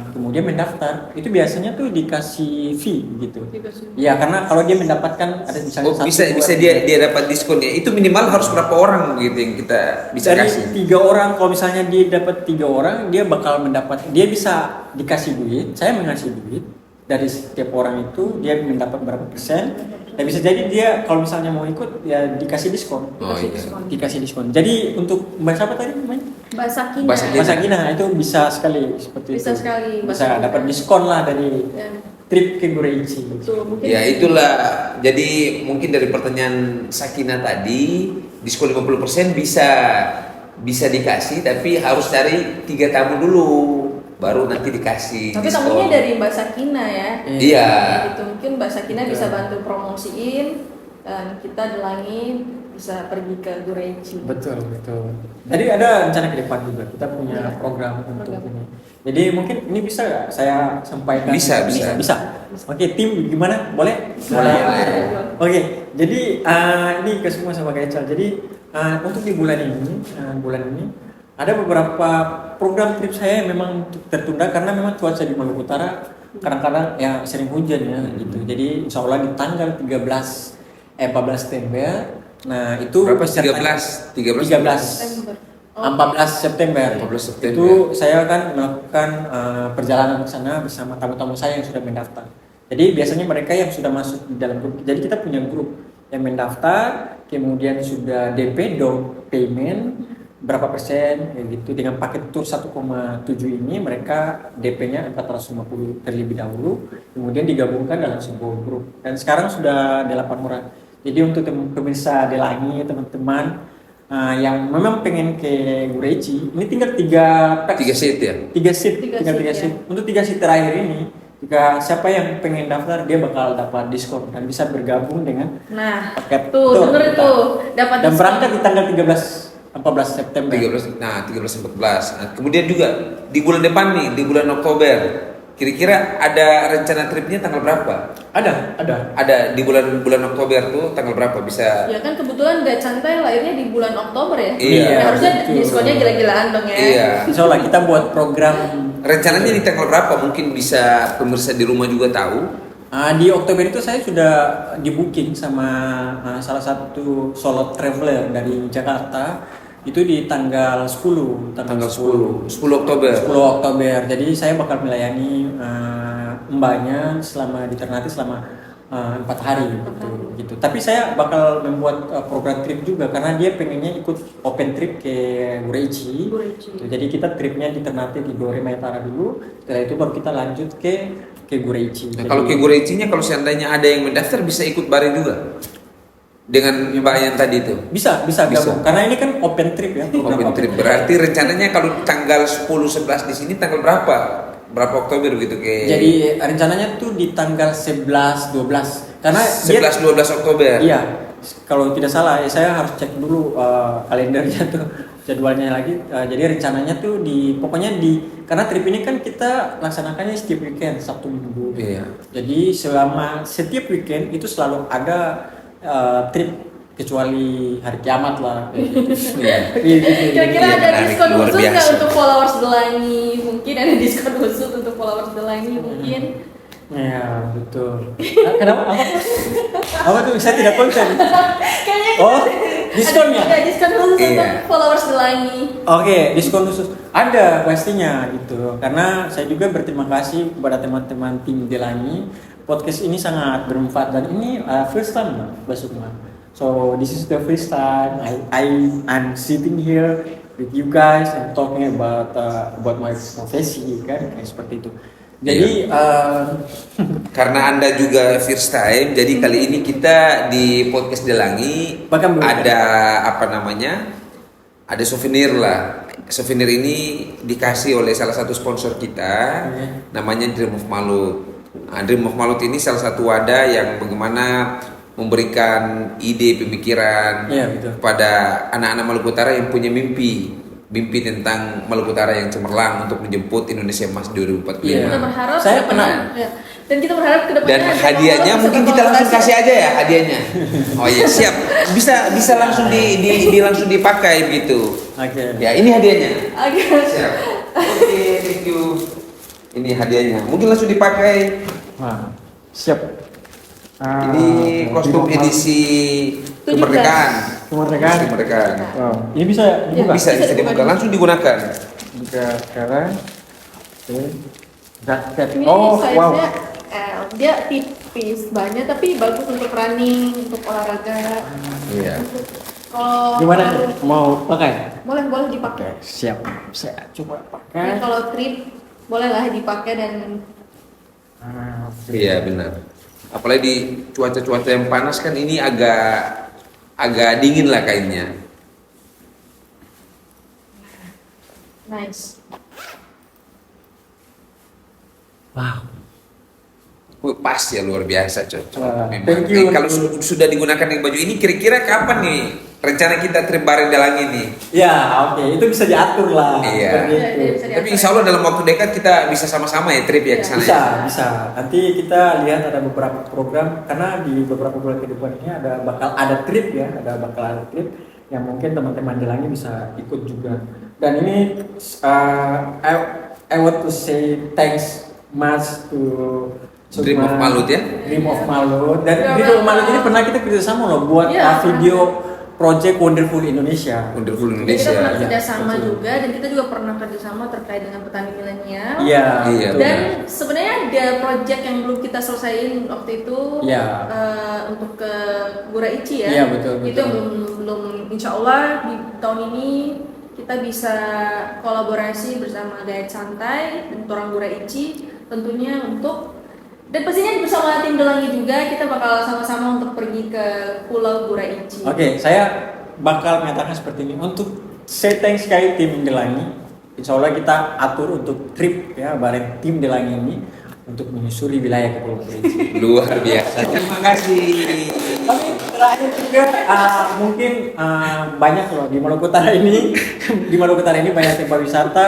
S1: Kemudian mendaftar, itu biasanya tuh dikasih fee gitu. Ya karena kalau dia mendapatkan ada misalnya
S3: bisa dia dapat diskon ya. Itu minimal harus berapa orang gitu yang kita bisa
S1: dari
S3: kasih?
S1: 3 orang. Kalau misalnya dia dapat 3 orang, dia bakal mendapat, dia bisa dikasih duit, saya mengasih duit, dari setiap orang itu dia mendapat berapa persen. Dan bisa jadi dia kalau misalnya mau ikut ya dikasih diskon.
S3: Oh,
S2: Dikasih
S3: iya.
S2: diskon.
S1: Dikasih diskon. Jadi untuk bahasa apa tadi namanya?
S2: Bahasa Kina.
S3: Bahasa Kina.
S1: Bahasa Kina itu bisa sekali seperti
S2: Bisa
S1: itu.
S2: sekali,
S1: Bisa
S2: bahasa
S1: dapat
S2: Kina.
S1: diskon lah dari
S2: Ya,
S1: trip ke Gureichi.
S2: betul. Mungkin
S3: Ya itulah, jadi mungkin dari pertanyaan Sakina tadi, diskon 50% bisa dikasih, tapi harus cari 3 tamu dulu, baru nanti dikasih
S2: tapi
S3: diskon.
S2: tamunya dari Mbak Sakina ya.
S3: Iya.
S2: Gitu. Mungkin Mbak Sakina bisa bantu promosiin dan kita delangin bisa pergi ke Gureichi.
S1: Betul, betul. Jadi ada rencana ke depan juga. Kita punya
S2: Iya.
S1: program untuk
S2: Program.
S1: ini. Jadi mungkin ini bisa nggak saya sampaikan?
S3: Bisa.
S1: Bisa. Oke, tim gimana? Boleh?
S2: Boleh.
S1: Oke, jadi ini ke semua sama Kak Ecal. Jadi untuk di bulan ini ada beberapa program trip saya yang memang tertunda karena memang cuaca di Maluku Utara kadang-kadang ya sering hujan ya gitu. Jadi insya Allah di tanggal 14 September. Nah itu
S3: Berapa?
S1: pesertanya-
S3: 13?
S2: September.
S1: 14 September.
S3: 14 September.
S1: Itu saya akan melakukan perjalanan ke sana bersama tamu-tamu saya yang sudah mendaftar. Jadi biasanya mereka yang sudah masuk di dalam grup. Jadi kita punya grup yang mendaftar, kemudian sudah DP down payment berapa persen kayak gitu dengan paket tour 1,7 ini mereka DP-nya 450 terlebih dahulu, kemudian digabungkan dalam sebuah grup. Dan sekarang sudah 8 orang. Jadi untuk pemirsa Delangi teman-teman yang memang pengen ke Gureichi, ini tinggal
S3: 3 seat ya?
S1: 3 seat,
S2: Tiga
S1: tinggal
S2: seat,
S1: 3
S2: ya.
S1: seat. Untuk 3 seat terakhir ini, jika siapa yang pengen daftar dia bakal dapat diskon dan bisa bergabung dengan
S2: Nah,
S1: paket
S2: tuh
S1: tour
S2: denger
S1: kita.
S2: tuh dapat
S1: Dan
S2: diskon.
S1: berangkat di tanggal 14 September.
S3: 13 Nah, kemudian juga di bulan depan nih, di bulan Oktober, kira-kira ada rencana tripnya tanggal berapa?
S1: Ada.
S3: Ada di bulan Oktober tuh tanggal berapa bisa?
S2: Ya kan kebetulan Guide Santai lahirnya di bulan Oktober ya.
S3: Iya.
S2: Ya, harusnya
S1: Betul.
S2: diskonnya gila-gilaan dong ya.
S3: Iya.
S1: Insya Allah kita buat program
S3: Rencananya di tanggal berapa? Mungkin bisa pemirsa di rumah juga tahu.
S1: di Oktober itu saya sudah di booking sama salah satu solo traveler dari Jakarta itu di tanggal 10
S3: Tanggal 10 Oktober.
S1: 10 Oktober. Jadi saya bakal melayani mbaknya selama di Ternate selama 4 hari gitu. Tapi saya bakal membuat program trip juga karena dia pengennya ikut open trip ke Gureichi. Gitu. Jadi kita tripnya di Ternate di Dore Mayatara dulu. Setelah itu baru kita lanjut ke Gureichi.
S3: Nah, kalau ke Gureichi-nya kalau seandainya ada yang mendaftar bisa ikut bareng juga dengan mbak yang tadi itu.
S1: Bisa gabung karena ini kan open trip ya. program
S3: Open trip berarti rencananya kalau tanggal 10-11 di sini tanggal berapa? Berapa Oktober gitu ke?
S1: Jadi rencananya tuh di tanggal 11-12 karena
S3: 11-12 Oktober.
S1: Iya, kalau tidak salah ya saya harus cek dulu kalendernya tuh jadwalnya lagi. Jadi rencananya tuh pokoknya karena trip ini kan kita laksanakannya setiap weekend Sabtu Minggu.
S3: Iya.
S1: Jadi selama setiap weekend itu selalu ada trip kecuali hari kiamat lah.
S3: Iya.
S2: Kira-kira
S3: Iya,
S2: ada
S3: menarik,
S2: diskon
S3: luar
S2: khusus nggak
S3: biasa.
S2: untuk followers Delangi? Mungkin ada diskon khusus untuk followers Delangi mungkin.
S1: Ya betul. Kenapa? Apa tuh? Saya tidak konsen.
S2: Kayaknya
S1: Oh, diskonnya?
S2: Ada diskon khusus
S3: Iya.
S2: untuk followers Delangi.
S1: Oke, diskon khusus ada pastinya gitu. Karena saya juga berterima kasih kepada teman-teman tim Delangi. Podcast ini sangat bermanfaat dan ini first time Mbak Sukma. So this is the first time I'm sitting here with you guys and talking about my profesi kan kayak seperti itu. Jadi
S3: Karena Anda juga first time, jadi kali ini kita di podcast Delangi
S1: Bahkan belum
S3: ada apa namanya? Ada souvenir lah. Souvenir ini dikasih oleh salah satu sponsor kita, namanya Dream of Malut. Nah, Dream of Malut ini salah satu wadah yang bagaimana memberikan ide pemikiran
S1: Iya, betul.
S3: kepada anak-anak Maluku Utara yang punya mimpi tentang Maluku Utara yang cemerlang untuk menjemput Indonesia Emas 2045.
S1: Iya.
S2: Kita berharap
S1: Saya
S2: kedepannya, ya. Dan kita berharap kedepannya
S3: Dan
S2: ada
S3: hadiahnya
S2: orang-orang
S3: mungkin
S2: bisa
S3: kita langsung
S2: berkolaborasi.
S3: kasih aja ya hadiahnya. Oh iya siap. Bisa langsung langsung dipakai gitu.
S1: oke.
S3: Ya ini hadiahnya.
S2: Oke.
S3: Siap. Oke, thank you. Ini hadiahnya. Mungkin langsung dipakai.
S1: Wah, siap.
S3: Ini kostum edisi
S2: 17.
S3: kemerdekaan.
S1: Kemerdekaan.
S3: Kemerdekaan.
S1: Wow. Ini bisa dibuka.
S3: Bisa dibuka langsung digunakan.
S1: Buka sekarang. Oke. Jaket.
S2: Ini
S1: Oh,
S2: size-nya
S1: wow.
S2: XL. Dia tipis banyak tapi bagus untuk running, untuk olahraga.
S3: Iya.
S2: Kalau
S1: Gimana
S2: kalau-
S1: nih? Mau pakai?
S2: boleh dipakai.
S1: Siap. Saya coba
S2: Ini
S1: pakai.
S2: kalau trip bolehlah dipakai dan
S3: Iya benar. Apalagi di cuaca-cuaca yang panas kan ini agak dingin lah kainnya.
S2: nice.
S1: Wow.
S3: Wih, pas ya luar biasa cocok.
S1: Wah,
S3: Memang.
S1: thank you.
S3: Kalau sudah digunakan yang baju ini kira-kira kapan nih rencana kita trip bareng dalang ini?
S1: Ya, oke. Itu bisa diatur lah.
S3: Iya.
S1: Seperti
S2: Iya,
S1: itu.
S2: iya, bisa
S3: Tapi insya Allah dalam waktu dekat kita bisa sama-sama ya trip ya ke sana.
S1: Bisa,
S3: ya?
S1: bisa. Nanti kita lihat ada beberapa program karena di beberapa bulan ke depan ini bakal ada trip ya, bakal ada trip yang mungkin teman-teman Delangi bisa ikut juga. Dan ini I want to say thanks much to
S3: Dream of Malut ya?
S1: Dream of Malut. Dan
S2: You're
S1: Dream of Malut ini
S2: welcome.
S1: pernah kita kerjasama loh buat
S2: Iya,
S1: video project Wonderful Indonesia.
S3: Wonderful
S2: Jadi kita
S3: Indonesia.
S2: pernah
S1: Iya,
S2: kerjasama
S1: betul.
S2: juga dan kita juga pernah kerjasama terkait dengan petani milenial.
S1: Iya.
S3: Iya,
S1: betul.
S2: Dan sebenarnya ada project yang belum kita selesaiin waktu itu
S1: Iya.
S2: untuk ke Guraichi ya.
S1: Iya, betul,
S2: Itu
S1: betul.
S2: yang belum Insya Allah di tahun ini kita bisa kolaborasi bersama Guide Santai dan orang Guraichi tentunya untuk dan pastinya bersama tim Delangi juga kita bakal sama-sama untuk pergi ke Pulau Guraichi.
S1: Oke, saya bakal menyatakan seperti ini untuk say thanks sekali tim Delangi. Insya Allah kita atur untuk trip ya bareng tim Delangi ini untuk menyusuri wilayah Kepulauan Kerinci.
S3: Luar biasa. Terima kasih.
S1: Tapi terakhir juga mungkin banyak loh di Maluku Utara ini di Maluku Utara ini banyak tempat wisata.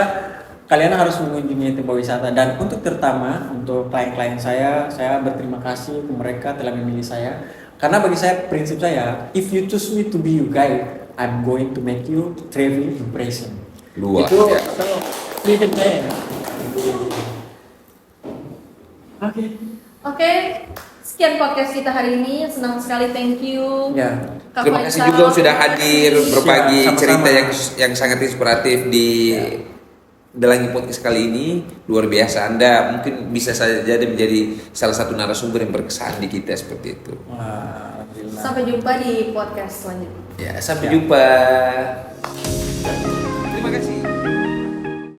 S1: Kalian harus mengunjungi tempat wisata dan untuk terutama untuk klien-klien saya berterima kasih ke mereka telah memilih saya karena bagi saya prinsip saya if you choose me to be your guide I'm going to make you traveling impression.
S3: Luar
S1: Itu
S3: biasa.
S1: prinsip saya. Oke.
S2: Oke, sekian podcast kita hari ini. Senang sekali, thank you.
S1: Ya.
S2: Kak
S3: Terima kasih
S2: Faisal,
S3: juga sudah
S2: terima
S3: hadir
S2: kasih.
S3: berbagi
S1: Siap, sama-sama.
S3: cerita yang sangat inspiratif di Delangi Podcast kali ini. Luar biasa, Anda mungkin bisa saja jadi menjadi salah satu narasumber yang berkesan di kita seperti itu.
S1: Wah, alhamdulillah.
S2: Sampai jumpa di podcast selanjutnya.
S3: Ya, sampai
S1: Ya.
S3: jumpa.